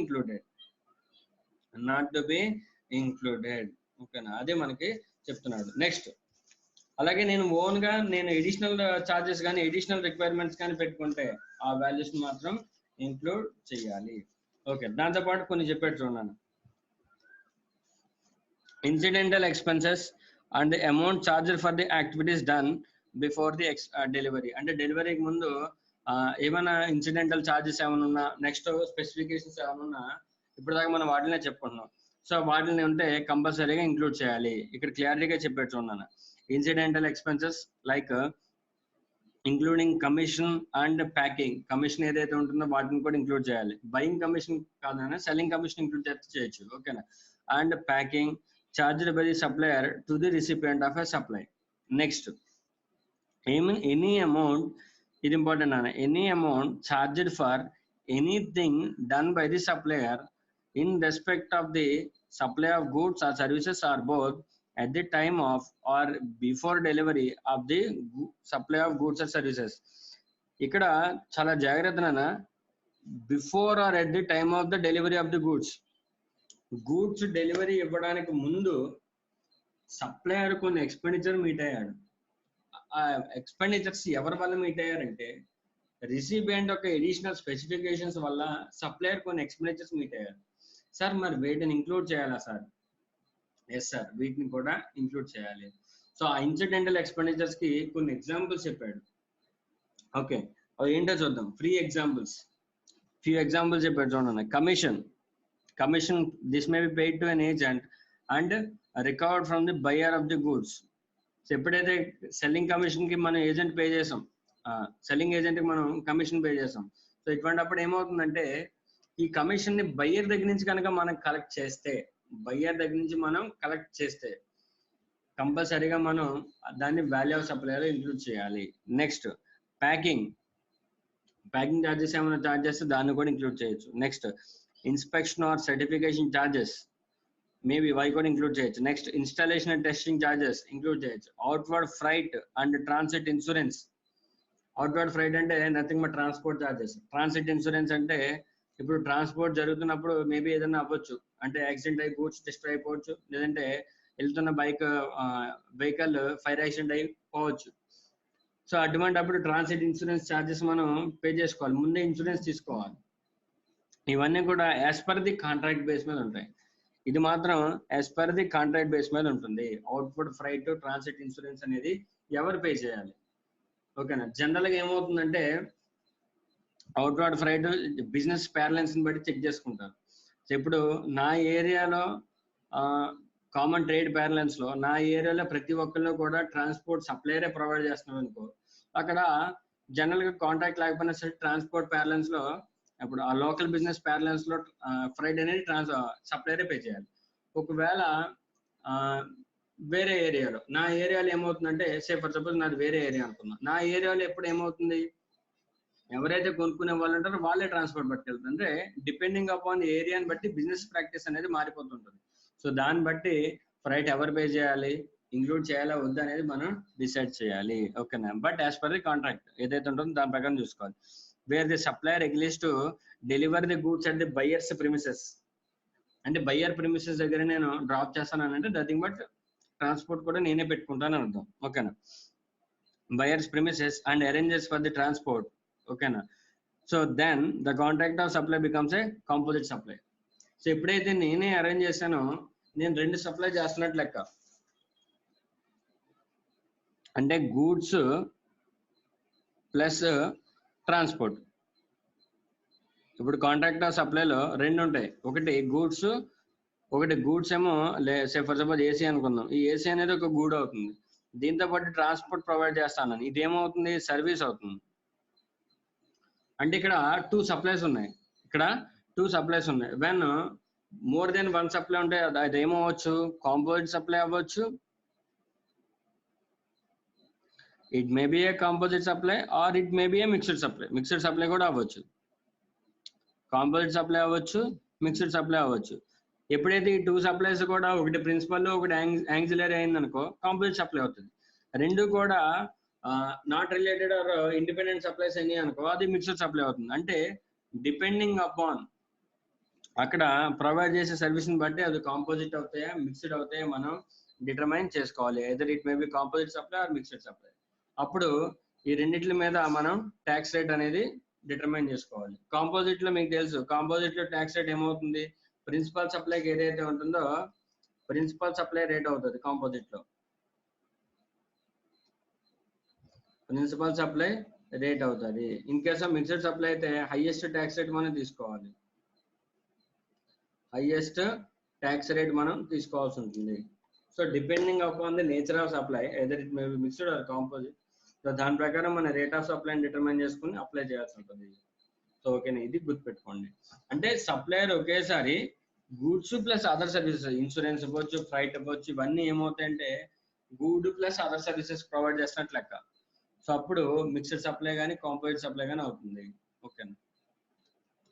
included. ఓకేనా, అదే మనకి చెప్తున్నాడు. నెక్స్ట్, అలాగే నేను ఓన్ గా ఎడిషనల్ చార్జెస్ కానీ ఎడిషనల్ రిక్వైర్మెంట్స్ కానీ పెట్టుకుంటే ఆ వాల్యూస్ మాత్రం ఇంక్లూడ్ చేయాలి. ఓకే, దాంతోపాటు కొన్ని చెప్పాడు చూడండి. Incidental expenses and amount charger for the activities done before the delivery. అంటే డెలివరీకి ముందు ఏమైనా ఇన్సిడెంటల్ చార్జెస్ ఏమైనా ఉన్నా, నెక్స్ట్ స్పెసిఫికేషన్స్ ఏమైనా ఉన్నా, ఇప్పుడు దాకా మనం వాటినే చెప్పుకుంటున్నాం. సో వాటిని ఉంటే కంపల్సరీగా ఇంక్లూడ్ చేయాలి. ఇక్కడ క్లారిటీగా చెప్పాడు చూడండి. Incidental expenses like including commission and packing. Commission ఏదైతే ఉంటుందో వాటిని కూడా ఇంక్లూడ్ చేయాలి. బయింగ్ కమిషన్ కాదన్నా సెల్లింగ్ కమిషన్ ఇంక్లూడ్ చేయొచ్చు. ఓకేనా. And packing charged by the supplier to the recipient of a supply. Next any amount, ఇది ఇంపార్టెంట్ అన్న, any amount charged for anything done by the supplier in respect of the supply of goods or services or both at the time of or before delivery of the supply of goods or services. ఇక్కడ చాలా జాగ్రత్తనా, before or at the time of the delivery of the goods delivery ఇవ్వడానికి ముందు supplier కొన్ని expenditure meet అయ్యాడు. ఆ expenditures ఎవరి వల్ల మీట్ అయ్యారంటే రిసిపియంట్ యొక్క ఎడిషనల్ స్పెసిఫికేషన్స్ వల్ల సప్లయర్ కొన్ని ఎక్స్పెండిచర్స్ మీట్ అయ్యారు. సార్ మరి వీటిని ఇంక్లూడ్ చేయాలా సార్? ఎస్ సార్, వీటిని కూడా ఇంక్లూడ్ చేయాలి. సో ఆ ఇన్సిడెంటల్ ఎక్స్పెండిచర్స్ కి కొన్ని ఎగ్జాంపుల్స్ చెప్పాడు. ఓకే, అవి ఏంటో చూద్దాం. ఫ్యూ ఎగ్జాంపుల్స్ చెప్పాడు చూడండి. Commission this may be paid to an agent and recovered from the buyer of the goods. So ఎప్పుడైతే సెల్లింగ్ కమిషన్ కి మనం ఏజెంట్ పే చేసాం, సెల్లింగ్ ఏజెంట్ కి మనం కమిషన్ పే చేసాం. సో ఇటువంటిప్పుడు ఏమవుతుందంటే ఈ కమిషన్ ని బయ్యర్ దగ్గర నుంచి కనుక మనం కలెక్ట్ చేస్తే కంపల్సరీగా మనం దాన్ని వాల్యూ ఆఫ్ సప్లైలో ఇంక్లూడ్ చేయాలి. నెక్స్ట్ ప్యాకింగ్ ఛార్జెస్ ఏమైనా ఛార్జ్ చేస్తే దాన్ని కూడా ఇంక్లూడ్ చేయొచ్చు. Next inspection or certification charges maybe వై కూడా ఇంక్లూడ్ చేయొచ్చు. Next installation and testing charges include చేయొచ్చు. Outward freight and transit insurance. Outward freight అంటే nothing but transport charges. Transit insurance అంటే ఇప్పుడు ట్రాన్స్పోర్ట్ జరుగుతున్నప్పుడు మేబీ ఏదైనా అవ్వచ్చు, అంటే యాక్సిడెంట్ అయి గూడ్స్ డిస్ట్రాయ్ అయిపోవచ్చు, లేదంటే వెళ్తున్న వెహికల్ ఫైర్ యాక్సిడెంట్ అయిపోవచ్చు. సో అప్పుడు ట్రాన్సిట్ ఇన్సూరెన్స్ ఛార్జెస్ మనం పే చేసుకోవాలి, ముందే ఇన్సూరెన్స్ తీసుకోవాలి. ఇవన్నీ కూడా as per the contract base మీద ఉంటాయి. ఇది మాత్రం as per the contract base మీద ఉంటుంది. అవుట్పుట్ ఫ్రైట్ ట్రాన్సిట్ ఇన్సూరెన్స్ అనేది ఎవరు పే చేయాలి? ఓకేనా. జనరల్ గా ఏమవుతుందంటే అవుట్వర్డ్ ఫ్రైట్ బిజినెస్ ప్యారలెన్స్ ని బట్టి చెక్ చేసుకుంటారు. సో ఇప్పుడు నా ఏరియాలో కామన్ ట్రేడ్ ప్యారలెన్స్ లో నా ఏరియాలో ప్రతి ఒక్కళ్ళు కూడా ట్రాన్స్పోర్ట్ సప్లైరే ప్రొవైడ్ చేస్తున్నారు అనుకో, అక్కడ జనరల్ గా కాంట్రాక్ట్ లేకపోయినా సరే ట్రాన్స్పోర్ట్ ప్యారలెన్స్ లో ఇప్పుడు ఆ లోకల్ బిజినెస్ ప్యారలెన్స్ లో ఫ్రైట్ అనేది సప్లైరే పే చేయాలి. ఒకవేళ వేరే ఏరియాలో, నా ఏరియాలో ఏమవుతుందంటే సే ఫర్ సపోజ్ నాది వేరే ఏరియా అనుకున్నా, నా ఏరియాలో ఎప్పుడు ఏమవుతుంది, ఎవరైతే కొనుక్కునే వాళ్ళు ఉంటారో వాళ్ళే ట్రాన్స్పోర్ట్ పట్టుకెళ్తారు. అంటే డిపెండింగ్ అపాన్ ఏరియాని బట్టి బిజినెస్ ప్రాక్టీస్ అనేది మారిపోతుంటుంది. సో దాన్ని బట్టి ఫ్రైట్ ఎవరు పే చేయాలి, ఇంక్లూడ్ చేయాలా వద్దా అనేది మనం డిసైడ్ చేయాలి. ఓకేనా. But as per the contract ఏదైతే ఉంటుందో దాని ప్రకారం చూసుకోవాలి. Wear the supplier agrees to deliver the goods at the buyers premises. అంటే బయ్యర్ ప్రిమిసెస్ దగ్గర నేను డ్రాప్ చేస్తాను అంటే నథింగ్ బట్ ట్రాన్స్పోర్ట్ కూడా నేనే పెట్టుకుంటాను అని అర్థం. ఓకేనా. Buyers premises and arranges for the transport. ఓకేనా. So then the contract of supply becomes a composite supply. So ఎప్పుడైతే నేనే అరేంజ్ చేశానో నేను 2 సప్లై చేస్తున్నట్లు లెక్క. అంటే గూడ్స్ ప్లస్ ట్రాన్స్పోర్ట్. ఇప్పుడు కాంట్రాక్ట్ ఆఫ్ సప్లైలో 2 ఉంటాయి. ఒకటి గూడ్స్ ఏమో సే ఫర్ సపోజ్ ఏసీ అనుకుందాం. ఈ ఏసీ అనేది ఒక గూడ్ అవుతుంది, దీంతో పాటు ట్రాన్స్పోర్ట్ ప్రొవైడ్ చేస్తాను, ఇదేమవుతుంది సర్వీస్ అవుతుంది. అంటే ఇక్కడ 2 సప్లైస్ ఉన్నాయి. వెన్ మోర్ దెన్ 1 సప్లై ఉంటే అది ఏమవచ్చు, కాంపోజిట్ సప్లై అవ్వచ్చు. It may be a composite supply or it may be a mixed supply కూడా అవ్వచ్చు. కాంపోజిట్ సప్లై అవ్వచ్చు, మిక్స్డ్ సప్లై అవ్వచ్చు. ఎప్పుడైతే ఈ 2 సప్లైస్ కూడా ఒకటి ప్రిన్సిపల్ ఒకటి యాంగ్జిలరీ అయిందనుకో కాంపోజిట్ సప్లై అవుతుంది. 2 కూడా not related are independent supplies అయినాయి అనుకో అది మిక్స్డ్ సప్లై అవుతుంది. అంటే డిపెండింగ్ అపాన్ అక్కడ ప్రొవైడ్ చేసే సర్వీస్ ని బట్టి అది కాంపోజిట్ అవుతాయా మిక్స్డ్ అవుతాయా మనం డిటర్మైన్ చేసుకోవాలి. Either it may be composite supply or mixed supply. అప్పుడు ఈ రెండిట్ల మీద మనం ట్యాక్స్ రేట్ అనేది డిటర్మైన్ చేసుకోవాలి. కాంపోజిట్ లో మీకు తెలుసు, కాంపోజిట్ లో ట్యాక్స్ రేట్ ఏమవుతుంది, ప్రిన్సిపల్ సప్లైకి ఏదైతే ఉంటుందో ప్రిన్సిపల్ సప్లై రేట్ అవుతుంది కాంపోజిట్ లో. ప్రిన్సిపల్ సప్లై రేట్ అవుతుంది. In case of mixed supply అయితే హైయెస్ట్ ట్యాక్స్ రేట్ మనం తీసుకోవాలి. హైయెస్ట్ ట్యాక్స్ రేట్ మనం తీసుకోవాల్సి ఉంటుంది. So depending upon the nature of supply either it may be mixed or composite, so దాని ప్రకారం మన రేట్ ఆఫ్ సప్లై డిటర్మైన్ చేసుకుని అప్లై చేయాల్సి ఉంటుంది. సో ఓకేనా, ఇది గుర్తుపెట్టుకోండి. అంటే సప్లయర్ ఒకేసారి goods plus other services, insurance ఇవ్వచ్చు, ఫ్రైట్ ఇవ్వచ్చు, ఇవన్నీ ఏమవుతాయంటే good plus other services provide చేసినట్లు లెక్క. సో అప్పుడు మిక్స్డ్ సప్లై కానీ కాంపోజిట్ సప్లై కానీ అవుతుంది. ఓకేనా,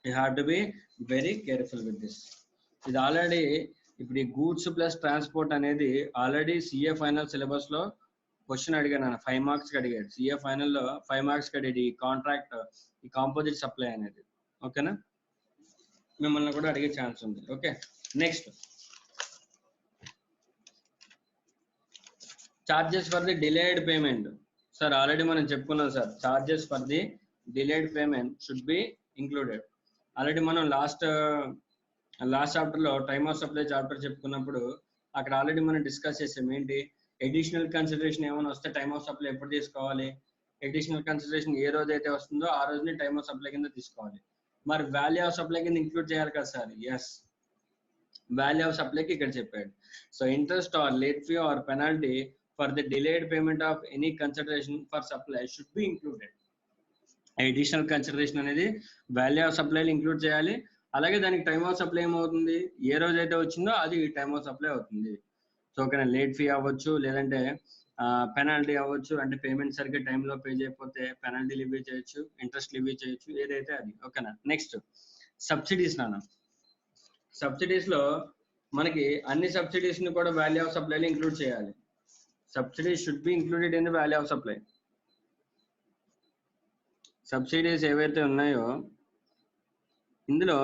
you have to be very careful with this. ఇది ఆల్రెడీ ఇప్పుడు ఈ గూడ్స్ ప్లస్ ట్రాన్స్పోర్ట్ అనేది ఆల్రెడీ సిఏ ఫైనల్ సిలబస్ లో క్వశ్చన్ అడిగాను, 5 మార్క్స్ కి అడిగాడు. సిఏ ఫైనల్ లో 5 మార్క్స్ కి అడిగాడు ఈ కాంట్రాక్ట్, ఈ కాంపోజిట్ సప్లై అనేది. ఓకేనా, మిమ్మల్ని కూడా అడిగే ఛాన్స్ ఉంది. Okay, next charges for the delayed payment. Sir already మనం చెప్పుకున్నాం sir, charges for the delayed payment should be included. Already మనం లాస్ట్ చాప్టర్ లో టైమ్ ఆఫ్ సప్లై చాప్టర్ చెప్పుకున్నప్పుడు అక్కడ ఆల్రెడీ మనం డిస్కస్ చేసాం. ఏంటి అడిషనల్ కన్సిడరేషన్ ఏమైనా వస్తే టైమ్ ఆఫ్ సప్లై ఎప్పుడు తీసుకోవాలి, అడిషనల్ కన్సిడరేషన్ ఏ రోజు అయితే వస్తుందో ఆ రోజుని టైమ్ ఆఫ్ సప్లై కింద తీసుకోవాలి. మరి వాల్యూ ఆఫ్ సప్లై కింద ఇంక్లూడ్ చేయాలి కదా సార్. ఎస్, వాల్యూ ఆఫ్ సప్లైకి ఇక్కడ చెప్పాడు. So interest or late fee or penalty for the delayed payment of any consideration for supply should be included. Additional consideration అనేది వాల్యూ ఆఫ్ సప్లైలో include చేయాలి. అలాగే దానికి టైమ్ ఆఫ్ సప్లై ఏమవుతుంది, ఏ రోజు అయితే వచ్చిందో అది టైమ్ ఆఫ్ సప్లై అవుతుంది. సో ఓకేనా, లేట్ ఫీ అవ్వచ్చు, లేదంటే పెనాల్టీ అవ్వచ్చు, అంటే పేమెంట్ సరిగ్గా టైంలో పే చేయకపోతే పెనాల్టీ లివీ చేయొచ్చు, ఇంట్రెస్ట్ లివీ చేయొచ్చు, ఏదైతే అది. ఓకేనా, నెక్స్ట్ సబ్సిడీస్. సబ్సిడీస్ లో మనకి అన్ని సబ్సిడీస్ ని కూడా వాల్యూ ఆఫ్ సప్లైలో ఇంక్లూడ్ చేయాలి. Subsidies should be included in the value of supply. Subsidies ఏవైతే ఉన్నాయో ఇందులో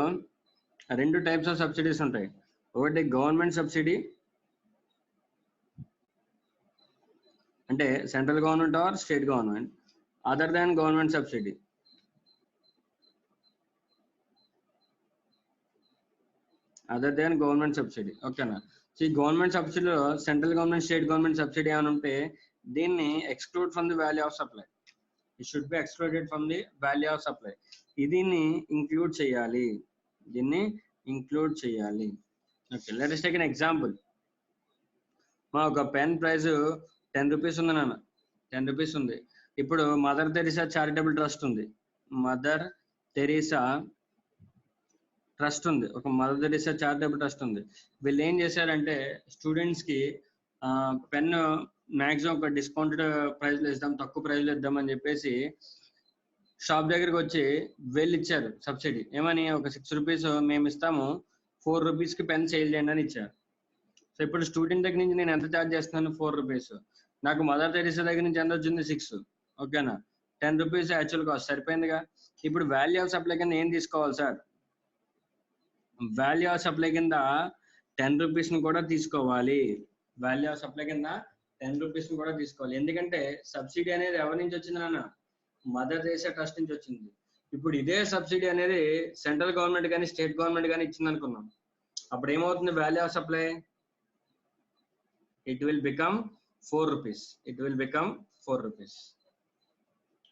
2 టైప్స్ ఆఫ్ సబ్సిడీస్ ఉంటాయి. ఒకటి గవర్నమెంట్ సబ్సిడీ, అంటే central government or state government, other than government subsidy. ఓకేనా, సో ఈ గవర్నమెంట్ సబ్సిడీలో central government, state government subsidy అని ఉంటే దీన్ని exclude from the value of supply. It should be excluded from the value of supply. దీన్ని include చేయాలి. Okay, let us take an example. ఒక pen price 10 rupees ఉంది నాన్న, 10 rupees ఉంది. ఇప్పుడు మదర్ తెరీసా చారిటబుల్ ట్రస్ట్ ఉంది, ఒక మదర్ తెరీసా చారిటబుల్ ట్రస్ట్ ఉంది. వీళ్ళు ఏం చేశారంటే స్టూడెంట్స్ కి పెన్ మ్యాక్సిమం ఒక డిస్కౌంటెడ్ ప్రైస్ లో ఇద్దాం, తక్కువ ప్రైస్ లో ఇద్దామని చెప్పేసి షాప్ దగ్గరికి వచ్చి వీళ్ళు ఇచ్చారు సబ్సిడీ. ఏమని, ఒక 6 రూపీస్ మేము ఇస్తాము, 4 రూపీస్ కి పెన్ సేల్ చేయండి అని ఇచ్చారు. సో ఇప్పుడు స్టూడెంట్ దగ్గర నుంచి నేను ఎంత ఛార్జ్ చేస్తున్నాను, 4 రూపీస్. నాకు మదర్ తెరీసా దగ్గర నుంచి ఎంత వచ్చింది, 6. ఓకేనా, 10 రూపీస్ యాక్చువల్ కాస్ట్, సరిపోయిందిగా. ఇప్పుడు వాల్యూ ఆఫ్ సప్లై కింద ఏం తీసుకోవాలి సార్, వాల్యూ ఆఫ్ సప్లై కింద 10 రూపీస్ ని కూడా తీసుకోవాలి. ఎందుకంటే సబ్సిడీ అనేది ఎవరి నుంచి వచ్చింది నాన్న, మదర్ తెరీసా ట్రస్ట్ నుంచి వచ్చింది. ఇప్పుడు ఇదే సబ్సిడీ అనేది సెంట్రల్ గవర్నమెంట్ కానీ స్టేట్ గవర్నమెంట్ కానీ ఇచ్చింది అనుకున్నాం, అప్పుడు ఏమవుతుంది value of supply, it will become 4 rupees.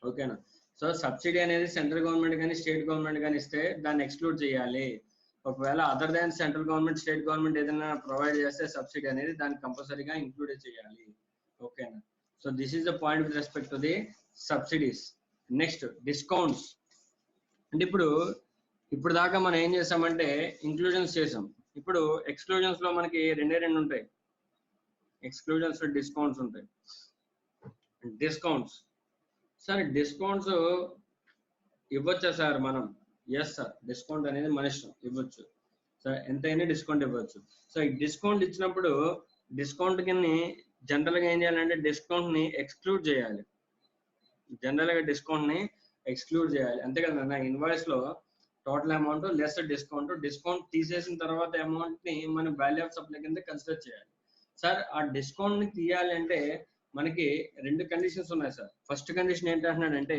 ఓకేనా, సో సబ్సిడీ అనేది సెంట్రల్ గవర్నమెంట్ కానీ స్టేట్ గవర్నమెంట్ కానీ ఇస్తే దాన్ని ఎక్స్క్లూడ్ చేయాలి. ఒకవేళ other than central government, state government ఏదైనా ప్రొవైడ్ చేస్తే సబ్సిడీ అనేది దాన్ని కంపల్సరీగా ఇంక్లూడ్ చేయాలి. ఓకేనా, so this is the point with respect to the subsidies. Next discounts. అంటే ఇప్పుడు దాకా మనం ఏం చేసామంటే ఇంక్లూజన్స్ చేసాం. ఇప్పుడు ఎక్స్క్లూజన్స్ లో మనకి 2 ఉంటాయి. ఎక్స్క్లూజన్స్, డిస్కౌంట్స్ ఉంటాయి. డిస్కౌంట్స్ సార్, డిస్కౌంట్స్ ఇవ్వచ్చా సార్ మనం? ఎస్ సార్, డిస్కౌంట్ అనేది మన ఇష్టం, ఇవ్వచ్చు సార్, ఎంతైనా డిస్కౌంట్ ఇవ్వచ్చు. సో ఈ డిస్కౌంట్ ఇచ్చినప్పుడు డిస్కౌంట్ కింద జనరల్ గా ఏం చేయాలంటే డిస్కౌంట్ ని ఎక్స్క్లూడ్ చేయాలి. అంతే కదా నా ఇన్వాయిస్ లో టోటల్ అమౌంట్ లెస్ డిస్కౌంట్ తీసేసిన తర్వాత అమౌంట్ ని మనం వాల్యూ ఆఫ్ సప్లై కింద కన్సిడర్ చేయాలి. సార్ ఆ డిస్కౌంట్ ని తీయాలి అంటే మనకి 2 కండిషన్స్ ఉన్నాయి సార్. ఫస్ట్ కండిషన్ ఏంటంటే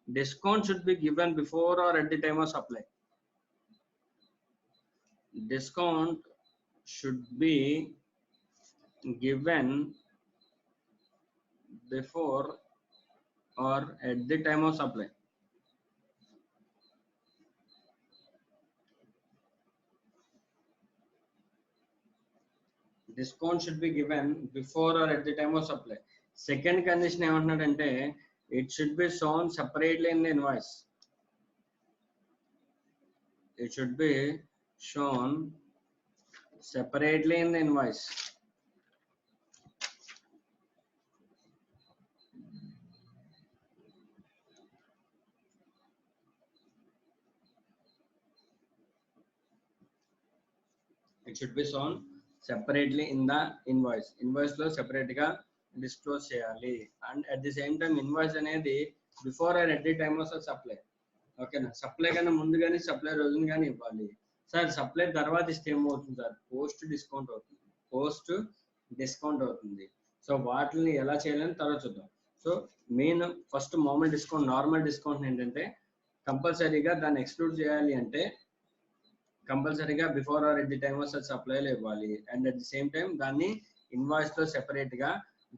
discount should be given before or at the time of supply. Discount should be given before or at the time of supply. discount should be given before or at the time of supply. Second condition ఏమంటున్నాడంటే it should be shown separately in the invoice. It should be shown separately in the invoice. It should be shown separately in the invoice. Invoice లో separate గా disclose చేయాలి. And at the same time invoice అనేది before or at the time of supply. ఓకేనా, supply కన్నా ముందు కానీ supply రోజున కానీ ఇవ్వాలి. సార్ సప్లై తర్వాత ఇస్తే ఏమవుతుంది సార్, పోస్ట్ డిస్కౌంట్ అవుతుంది. సో వాటిని ఎలా చేయాలని తర్వాత చూద్దాం. So main first normal discount ఏంటంటే కంపల్సరీగా దాన్ని ఎక్స్క్లూడ్ చేయాలి అంటే కంపల్సరీగా before or at the time of సప్లైలో ఇవ్వాలి. And at the same time దాన్ని ఇన్వాయిస్ లో సెపరేట్ గా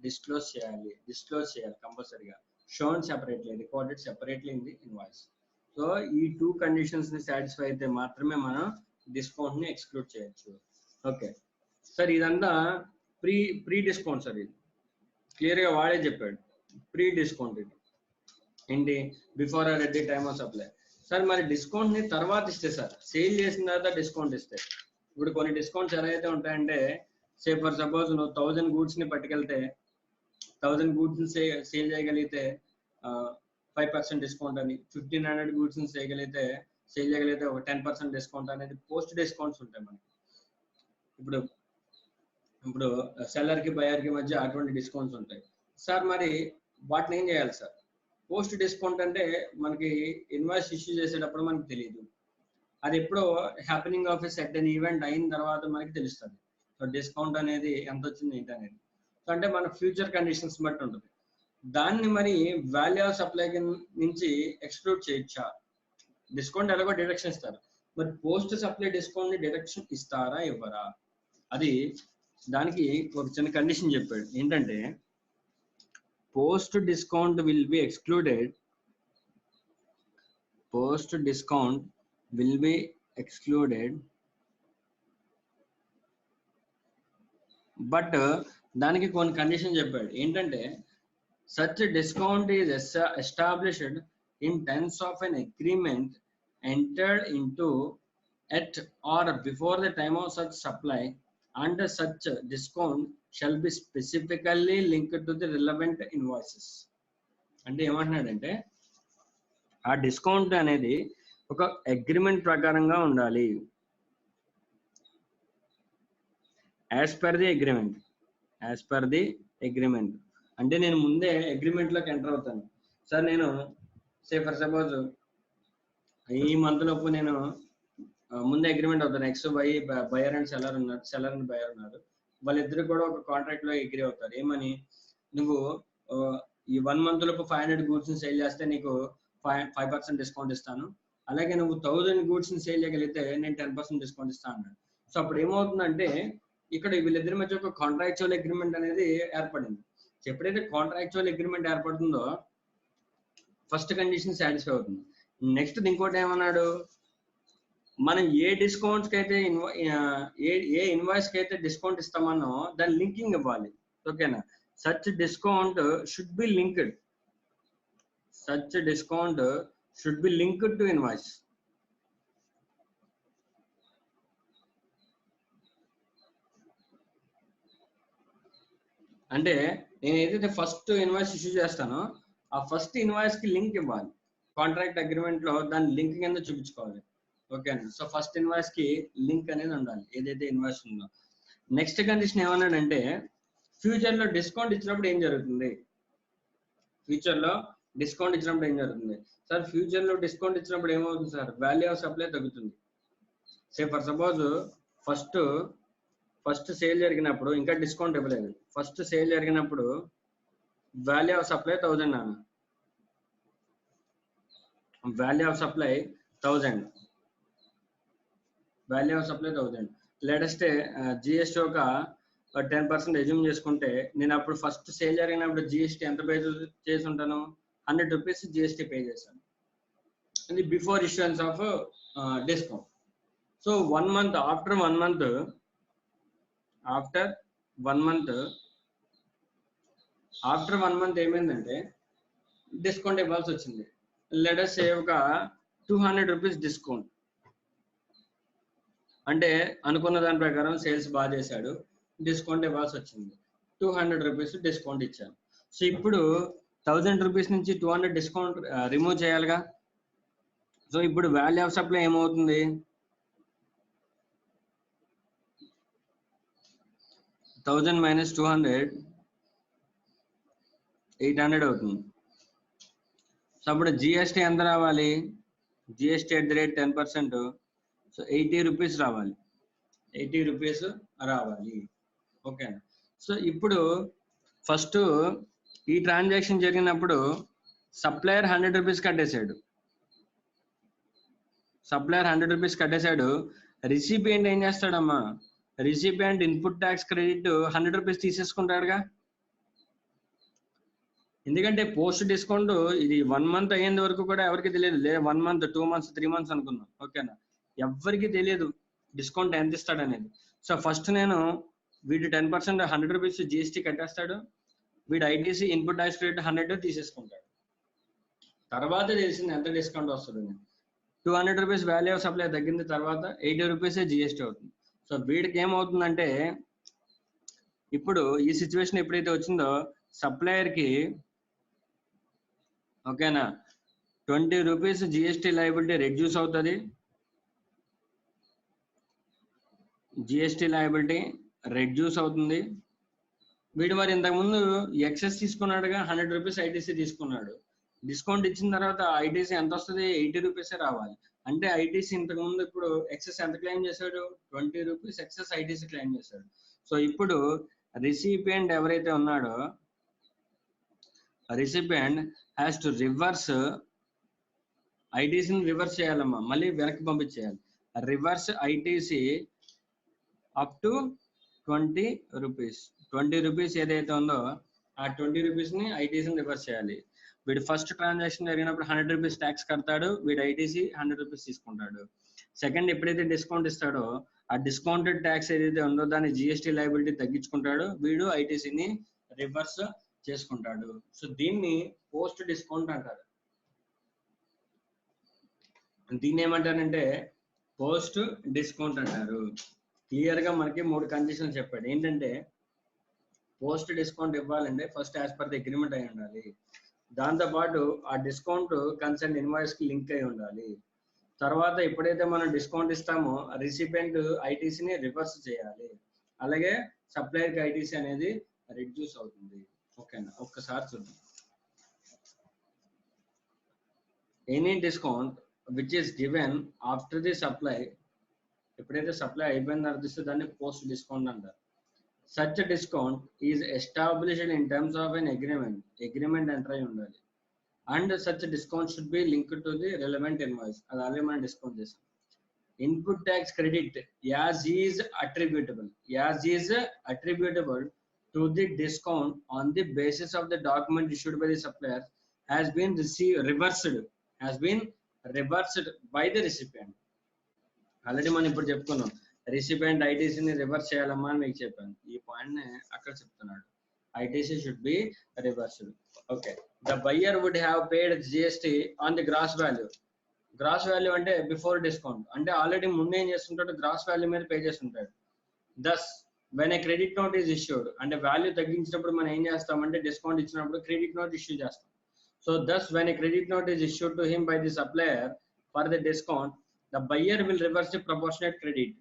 డిస్క్లోజ్ చేయాలి కంపల్సరీగా. Shown separately, recorded separately in the invoice. So ఈ 2 కండిషన్స్ ని సాటిస్ఫై అయితే మాత్రమే మనం డిస్కౌంట్ ని ఎక్స్క్లూడ్ చేయొచ్చు. ఓకే సార్, ఇదంతా ప్రీ డిస్కౌంట్ సార్. ఇది క్లియర్ గా వాడే చెప్పాడు. ప్రీ డిస్కౌంట్ ఇది ఏంటి, before or at the time of supply. Sir మరి డిస్కౌంట్ ని తర్వాత ఇస్తే సార్, సేల్ చేసిన తర్వాత డిస్కౌంట్ ఇస్తే, ఇప్పుడు కొన్ని డిస్కౌంట్స్ ఎలా అయితే ఉంటాయంటే సే ఫర్ సపోజ్ నువ్వు 1000 గూడ్స్ ని పట్టుకెళ్తే 1000 గూడ్స్ ని సేల్ చేయగలిగితే 5% డిస్కౌంట్ అని, 1500 గూడ్స్ ని సేల్ చేయగలిగితే ఒక 10% డిస్కౌంట్ అనేది పోస్ట్ డిస్కౌంట్స్ ఉంటాయి మనకి. ఇప్పుడు సెల్లర్ కి బయర్ కి మధ్య అటువంటి డిస్కౌంట్స్ ఉంటాయి. సార్ మరి వాటిని ఏం చేయాలి సార్? పోస్ట్ డిస్కౌంట్ అంటే మనకి ఇన్వాయిస్ ఇష్యూ చేసేటప్పుడు మనకి తెలియదు, అది ఎప్పుడో happening of a certain event అయిన తర్వాత మనకి తెలుస్తుంది. సో డిస్కౌంట్ అనేది ఎంత వచ్చింది ఏంటి అనేది. సో అంటే మన ఫ్యూచర్ కండిషన్స్ బట్టి ఉంటుంది. దాన్ని మరి వాల్యూ ఆఫ్ సప్లై నుంచి ఎక్స్క్లూడ్ చేయొచ్చా? డిస్కౌంట్ ఎలాగో డిడక్షన్ ఇస్తారు, మరి పోస్ట్ సప్లై డిస్కౌంట్ ని డిడక్షన్ ఇస్తారా ఇవ్వరా? అది దానికి ఒక చిన్న కండిషన్ చెప్పాడు. ఏంటంటే post discount will be excluded but దానికి కొన్ని కండిషన్ చెప్పాడు. ఏంటంటే such a discount is established in terms of an agreement entered into at or before the time of such supply, and such discount shall be specifically linked to the relevant invoices. అంటే ఏమంటున్నాడంటే ఆ discount అనేది ఒక agreement ప్రకారంగా ఉండాలి. As per the agreement అంటే నేను ముందే అగ్రిమెంట్ లోకి ఎంటర్ అవుతాను. సార్ నేను సే ఫర్ సపోజ్ ఈ మంత్ లోపు నేను ముందే అగ్రిమెంట్ అవుతాను. X Y buyer and seller and buyer ఉన్నారు. వాళ్ళిద్దరు కూడా ఒక కాంట్రాక్ట్ లో అగ్రీ అవుతారు. ఏమని, నువ్వు ఈ 1 month లోపు 500 గూడ్స్ ని సేల్ చేస్తే నీకు 5% డిస్కౌంట్ ఇస్తాను, అలాగే నువ్వు 1000 గూడ్స్ ని సేల్ చేయగలిగితే నేను 10% డిస్కౌంట్ ఇస్తాను అన్నాడు. సో అప్పుడు ఏమవుతుందంటే ఇక్కడ వీళ్ళిద్దరి మధ్య ఒక కాంట్రాక్చువల్ అగ్రిమెంట్ అనేది ఏర్పడింది. ఎప్పుడైతే కాంట్రాక్చువల్ అగ్రిమెంట్ ఏర్పడుతుందో ఫస్ట్ కండిషన్ సాటిస్ఫై అవుతుంది. నెక్స్ట్ ఇంకోటి ఏమన్నాడు, మనం ఏ డిస్కౌంట్స్ కి అయితే ఏ ఇన్వాయిస్ కి అయితే డిస్కౌంట్ ఇస్తామనో దాని లింకింగ్ ఇవ్వాలి. ఓకేనా, such discount should be linked to invoice. అంటే నేను ఏదైతే ఫస్ట్ ఇన్వాయిస్ ఇష్యూ చేస్తానో ఆ ఫస్ట్ ఇన్వాయిస్ కి లింక్ ఇవ్వాలి. కాంట్రాక్ట్ అగ్రిమెంట్ లో దాని లింక్ కింద చూపించుకోవాలి. ఓకేనా, సో ఫస్ట్ ఇన్వాయిస్ కి లింక్ అనేది ఉండాలి ఏదైతే ఇన్వాయిస్ ఉందో. నెక్స్ట్ కండిషన్ ఏమన్నాడంటే ఫ్యూచర్ లో డిస్కౌంట్ ఇచ్చినప్పుడు ఏం జరుగుతుంది? సార్ ఫ్యూచర్ లో డిస్కౌంట్ ఇచ్చినప్పుడు ఏమవుతుంది సార్? వాల్యూ ఆఫ్ సప్లై తగ్గుతుంది. సే ఫర్ సపోజ్ ఫస్ట్ సేల్ జరిగినప్పుడు ఇంకా డిస్కౌంట్ ఇవ్వలేదు. ఫస్ట్ సేల్ జరిగినప్పుడు వాల్యూ ఆఫ్ సప్లై 1000 అన్న, value of supply 1000. Latest GST ఒక 10% అజ్యూమ్ చేసుకుంటే నేను అప్పుడు ఫస్ట్ సేల్ జరిగినప్పుడు జిఎస్టీ ఎంత పే చేసి ఉంటాను? 100 రూపీస్ జిఎస్టీ పే చేశాను. ఇది before issuance of discount. So 1 month, after 1 month, after 1 month ఏమైందంటే డిస్కౌంట్ ఇవ్వాల్సి వచ్చింది. లెట్ us say ఒక 200 రూపీస్ డిస్కౌంట్. అంటే అనుకున్న దాని ప్రకారం సేల్స్ బాగా చేశాడు, డిస్కౌంట్ ఇవ్వాల్సి వచ్చింది. 200 రూపీస్ డిస్కౌంట్ ఇచ్చాను. సో ఇప్పుడు 1000 రూపీస్ నుంచి 200 డిస్కౌంట్ రిమూవ్ చేయాలిగా. సో ఇప్పుడు వాల్యూ ఆఫ్ సప్లై ఏమవుతుంది? 1000 మైనస్ 200 800 అవుతుంది. సో అప్పుడు జిఎస్టీ ఎంత రావాలి? GST at the rate 10%. So 80 rupees రావాలి. 80 రూపీస్ రావాలి. ఓకేనా? సో ఇప్పుడు ఫస్ట్ ఈ ట్రాన్సాక్షన్ జరిగినప్పుడు సప్లయర్ 100 రూపీస్ కట్టేశాడు. సప్లయర్ 100 రూపీస్ కట్టేశాడు. రిసిపియంట్ ఏం చేస్తాడమ్మా? Recipient input tax credit 100 rupees తీసేసుకుంటాడుగా. ఎందుకంటే పోస్ట్ డిస్కౌంట్ ఇది 1 month అయ్యేంత వరకు కూడా ఎవరికి తెలియదు. లేదా 1 month, 2 months, 3 months అనుకుందాం. ఓకేనా? ఎవరికి తెలియదు డిస్కౌంట్ ఎంత ఇస్తాడు అనేది. సో ఫస్ట్ నేను వీడు 10% 100 రూపీస్ జిఎస్టీ కట్టేస్తాడు. వీడు ఐటీసీ ఇన్పుట్ ట్యాక్స్ క్రెడిట్ 100 తీసేసుకుంటాడు. తర్వాత తెలిసింది ఎంత డిస్కౌంట్ వస్తుంది. 200 రూపీస్ వాల్యూ ఆఫ్ సప్లై తగ్గింది. తర్వాత 80 రూపీసే జిఎస్టీ అవుతుంది. సో వీడికి ఏమవుతుందంటే ఇప్పుడు ఈ సిచ్యువేషన్ ఎప్పుడైతే వచ్చిందో సప్లయర్కి ఓకేనా 20 రూపీస్ జిఎస్టీ లయబిలిటీ రెడ్యూస్ అవుతుంది. జిఎస్టీ లయబిలిటీ రెడ్యూస్ అవుతుంది. వీడు మరి ఇంతకుముందు ఎక్సెస్ తీసుకున్నాడుగా, 100 రూపీస్ ఐటీసీ తీసుకున్నాడు. డిస్కౌంట్ ఇచ్చిన తర్వాత ఐటీసీ ఎంత వస్తుంది? 80 రూపీసే రావాలి. అంటే ఐటీసీ ఇంతకుముందు ఇప్పుడు ఎక్సెస్ ఎంత క్లెయిమ్ చేశాడు? 20 రూపీస్ ఎక్సెస్ ఐటీసీ క్లెయిమ్ చేశాడు. సో ఇప్పుడు రిసిపియంట్ ఎవరైతే ఉన్నాడో రిసిపియంట్ హ్యాస్ టు రివర్స్ ఐటీసీని రివర్స్ చేయాలమ్మా, మళ్ళీ వెనక్కి పంపించేయాలి. Reverse ITC up to 20 rupees. 20 rupees ఏదైతే ఉందో ఆ 20 రూపీస్ని ఐటీసీని రివర్స్ చేయాలి. వీడు ఫస్ట్ ట్రాన్సాక్షన్ జరిగినప్పుడు 100 రూపీస్ ట్యాక్స్ కడతాడు. వీడు ఐటీసీ 100 రూపీస్ తీసుకుంటాడు. సెకండ్ ఎప్పుడైతే డిస్కౌంట్ ఇస్తాడో ఆ డిస్కౌంటెడ్ ట్యాక్స్ ఏదైతే ఉందో దాన్ని జిఎస్టీ లయబిలిటీ తగ్గించుకుంటాడు. వీడు ఐటీసీని రివర్స్ చేసుకుంటాడు. సో దీన్ని పోస్ట్ డిస్కౌంట్ అంటారు. దీన్ని ఏమంటారంటే పోస్ట్ డిస్కౌంట్ అంటారు. క్లియర్ గా మనకి 3 కండిషన్స్ చెప్పాడు. ఏంటంటే పోస్ట్ డిస్కౌంట్ ఇవ్వాలంటే first as per the agreement అయి ఉండాలి. దాంతోపాటు ఆ డిస్కౌంట్ కన్సర్న్ ఇన్వాయిస్ కి లింక్ అయి ఉండాలి. తర్వాత ఎప్పుడైతే మనం డిస్కౌంట్ ఇస్తామో రిసిపియంట్ ఐటీసీని రివర్స్ చేయాలి. అలాగే సప్లయర్ కి ఐటీసీ అనేది రిడ్యూస్ అవుతుంది. ఓకేనా? ఒక్కసారి చూద్దాం. Any discount which is given after the supply, ఎప్పుడైతే సప్లై అయిపోయిన తర్వాత దాన్ని పోస్ట్ డిస్కౌంట్ అంటారు. Such discount is established in terms of an agreement enter అయి ఉండాలి. And such discount should be linked to the relevant invoice. అది అలాగే మనం డిస్కౌంట్ చేసాం. Input tax credit as is attributable to the discount on the basis of the document issued by the supplier has been reversed by the recipient. Already మనం ఇప్పుడు చెప్పుకున్నాం recipient ఐటీసీని reverse చేయాలమ్మా అని మీకు చెప్పాను. ఈ పాయింట్ ని అక్కడ చెప్తున్నాడు. ITC should be reversed. Okay. The buyer would have paid GST on the gross value. Gross value అంటే బిఫోర్ డిస్కౌంట్. అంటే ఆల్రెడీ ముందు ఏం చేస్తుంటాడు? గ్రాస్ వాల్యూ మీద పే చేస్తుంటాడు. Thus when a credit note is issued, అంటే వాల్యూ తగ్గించినప్పుడు మనం ఏం చేస్తామంటే డిస్కౌంట్ ఇచ్చినప్పుడు క్రెడిట్ నోట్ ఇష్యూ చేస్తాం. So thus when a credit note is issued to him by the supplier for the discount, the buyer will reverse the proportionate credit.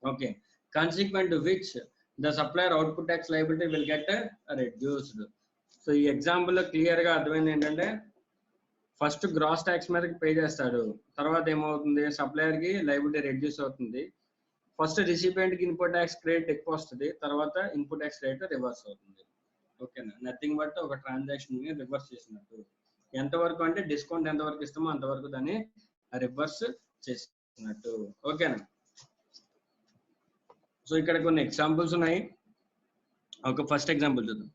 Okay. Consequent to which the supplier output tax liability will get reduced. So ఈ example లో clear గా అర్థమైంది ఏంటంటే first gross tax మీద pay చేస్తాడు. తర్వాత ఏమవుతుంది? Supplier కి లయబిలిటీ రెడ్యూస్ అవుతుంది. ఫస్ట్ రిసిపియంట్ కి ఇన్పుట్ ట్యాక్స్ క్రెడిట్ ఎక్కువ వస్తుంది. తర్వాత ఇన్పుట్ ట్యాక్స్ క్రెడిట్ రివర్స్ అవుతుంది. ఓకేనా? నథింగ్ బట్ ఒక ట్రాన్సాక్షన్ ని రివర్స్ చేసినట్టు. ఎంతవరకు అంటే డిస్కౌంట్ ఎంతవరకు ఇస్తామో అంతవరకు దాన్ని రివర్స్ చేసినట్టు. ఓకేనా? సో ఇక్కడ కొన్ని ఎగ్జాంపుల్స్ ఉన్నాయి. ఒక ఫస్ట్ ఎగ్జాంపుల్ చూద్దాం.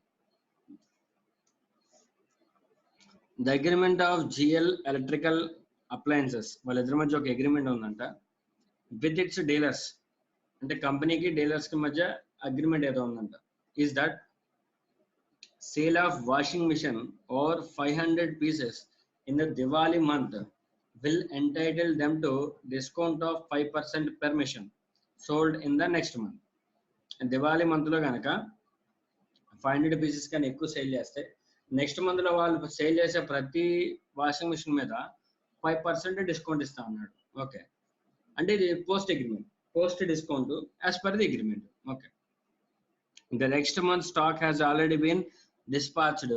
The agreement of GL electrical appliances, వాళ్ళిద్దరి మధ్య ఒక అగ్రిమెంట్ ఉందంట. విత్ ఇట్స్ డీలర్స్, అంటే కంపెనీకి డీలర్స్ కి మధ్య అగ్రిమెంట్ ఏదో ఉందంట. Is that sale of washing machine or 500 pieces in the Diwali month will entitle them to discount of 5% per machine sold in the next month. Diwali మంత్లో కనుక 500 pieces కానీ ఎక్కువ సేల్ చేస్తే నెక్స్ట్ మంత్లో వాళ్ళు సేల్ చేసే ప్రతి వాషింగ్ మిషన్ మీద 5% డిస్కౌంట్ ఇస్తా అన్నాడు. ఓకే, అంటే ఇది post agreement, post discount as per the agreement. Okay, the next month stock has already been dispatched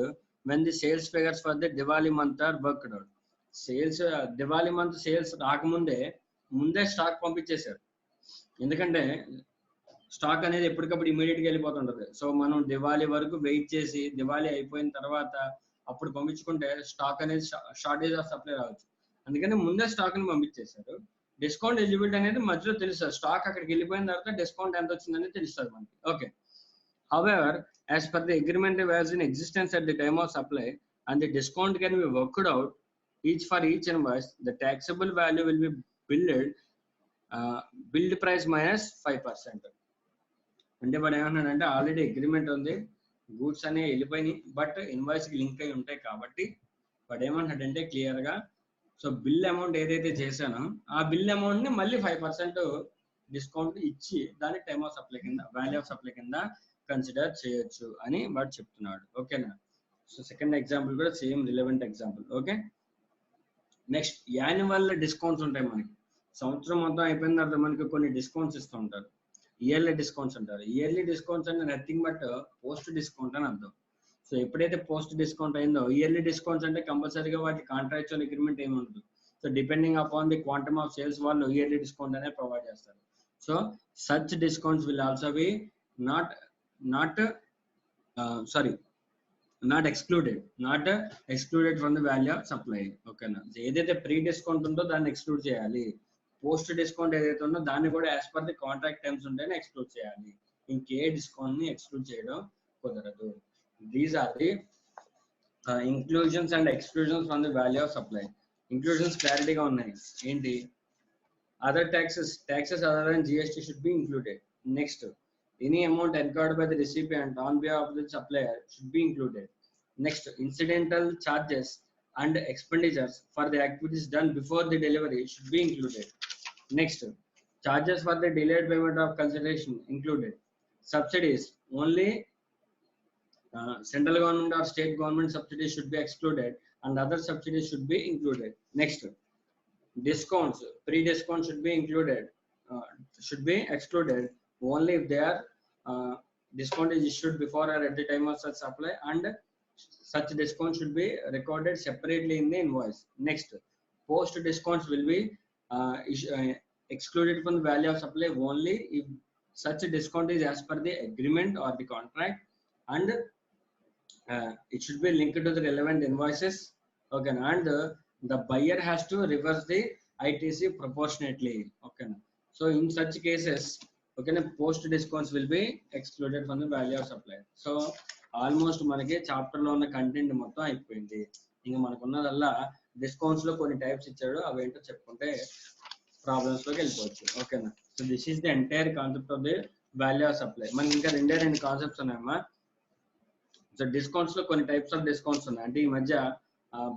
when the sales figures for the Diwali month are worked out. Sales Diwali month sales రాకముందే stock పంపించేశారు. ఎందుకంటే stock అనేది ఎప్పటికప్పుడు ఇమీడియట్గా వెళ్ళిపోతుంటది. So మనం దివాళీ వరకు wait చేసి దివాళీ అయిపోయిన తర్వాత అప్పుడు పంపించుకుంటే స్టాక్ అనేది షార్టేజ్ ఆఫ్ సప్లై రావచ్చు. అందుకని ముందే స్టాక్ ని పంపించేశారు. డిస్కౌంట్ ఎలిజిబిలిటీ అనేది మధ్యలో తెలుస్తుంది. స్టాక్ అక్కడికి వెళ్ళిపోయిన తర్వాత డిస్కౌంట్ ఎంత వచ్చిందని తెలుస్తుంది మనకి. Okay, however, as per the agreement was in existence at the time of supply and the discount can be worked out each for each invoice, the taxable value will be billed price minus 5%. అంటే వాడు ఏమన్నాడంటే already agreement ఉంది, goods అనేవి వెళ్ళిపోయినాయి, but invoice కి link అయి ఉంటాయి కాబట్టి వాడు ఏమంటాడంటే క్లియర్ గా, సో బిల్ అమౌంట్ ఏదైతే చేశానో ఆ బిల్ అమౌంట్ ని మళ్ళీ 5% డిస్కౌంట్ ఇచ్చి దాని టైమ్ ఆఫ్ సప్లై కింద, వాల్యూ ఆఫ్ సప్లై కింద కన్సిడర్ చేయొచ్చు అని వాడు చెప్తున్నాడు. ఓకేనా? సో సెకండ్ ఎగ్జాంపుల్ కూడా same relevant example. Okay, next annual discounts ఉంటాయి మనకి. సంవత్సరం మొత్తం అయిపోయిన తర్వాత మనకి కొన్ని డిస్కౌంట్స్ ఇస్తూ ఉంటారు. ఇయర్లీ డిస్కౌంట్స్ అంటారు. ఇయర్లీ డిస్కౌంట్స్ అంటే నథింగ్ బట్ పోస్ట్ డిస్కౌంట్ అని అర్థం. సో ఎప్పుడైతే పోస్ట్ డిస్కౌంట్ అయిందో, ఇయర్లీ డిస్కౌంట్స్ అంటే కంపల్సరీగా వాటి కాంట్రాక్చువల్ అగ్రిమెంట్ ఏమి ఉండదు. So depending upon the quantum of sales వాళ్ళు ఇయర్లీ డిస్కౌంట్ అనేది ప్రొవైడ్ చేస్తారు. So such discounts will also be not excluded from the value of supply. ఓకేనా? ఏదైతే ప్రీ డిస్కౌంట్ ఉందో దాన్ని ఎక్స్క్లూడ్ చేయాలి. పోస్ట్ డిస్కౌంట్ ఏదైతే ఉందో దాన్ని కూడా as per the contract terms ఉంటేనే ఎక్స్క్లూడ్ చేయాలి. ఇంకే డిస్కౌంట్ ని ఎక్స్క్లూడ్ చేయడం కుదరదు. These are the inclusions and exclusions from the value of supply. Inclusions క్లారిటీగా ఉన్నాయి. ఏంటి? Other taxes other than GST should be included. Next, any amount incurred by the recipient on behalf of the supplier should be included. Next, incidental charges and expenditures for the activities done before the delivery should be included. Next, charges for the delayed payment of consideration included. Subsidies, only central government or state government subsidies should be excluded and other subsidies should be included. Next, discounts, pre-discount should be excluded only if they are discount is issued before or at the time of such supply, and such discount should be recorded separately in the invoice. Next, post discounts will be excluded from the value of supply only if such a discount is as per the agreement or the contract, and it should be linked to the relevant invoices. Okay, and the buyer has to reverse the ITC proportionately. Okay, so in such cases, okay, post discounts will be excluded from the value of supply. So almost మనకి chapter లో ఉన్న content మొత్తం అయిపోయింది. ఇంకా మనకున్నదల్లా discounts లో కొన్ని types ఇచ్చాడు, అవి ఏంటో చెప్పుకుంటే ప్రాబ్లమ్స్ లోకి వెళ్ళిపోవచ్చు. ఓకేనా? So this is the entire concept of the value of supply. మనకి ఇంకా రెండు కాన్సెప్ట్స్ ఉన్నాయమ్మా. సో డిస్కౌంట్స్ లో కొన్ని టైప్స్ ఆఫ్ డిస్కౌంట్స్ ఉన్నాయి. అంటే ఈ మధ్య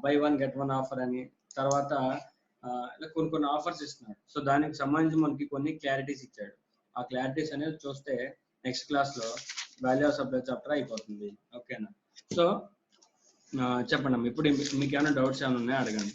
by one get one offer అని, తర్వాత కొన్ని ఆఫర్స్ ఇస్తున్నాడు. సో దానికి సంబంధించి మనకి కొన్ని క్లారిటీస్ ఇచ్చాడు. ఆ క్లారిటీస్ అనేది చూస్తే నెక్స్ట్ క్లాస్ లో వాల్యూ ఆఫ్ సప్లై చాప్టర్ అయిపోతుంది. ఓకేనా? సో చెప్పండి అమ్మ, ఇప్పుడు మీకు ఏమైనా డౌట్స్ ఏమైనా ఉన్నాయో అడగండి.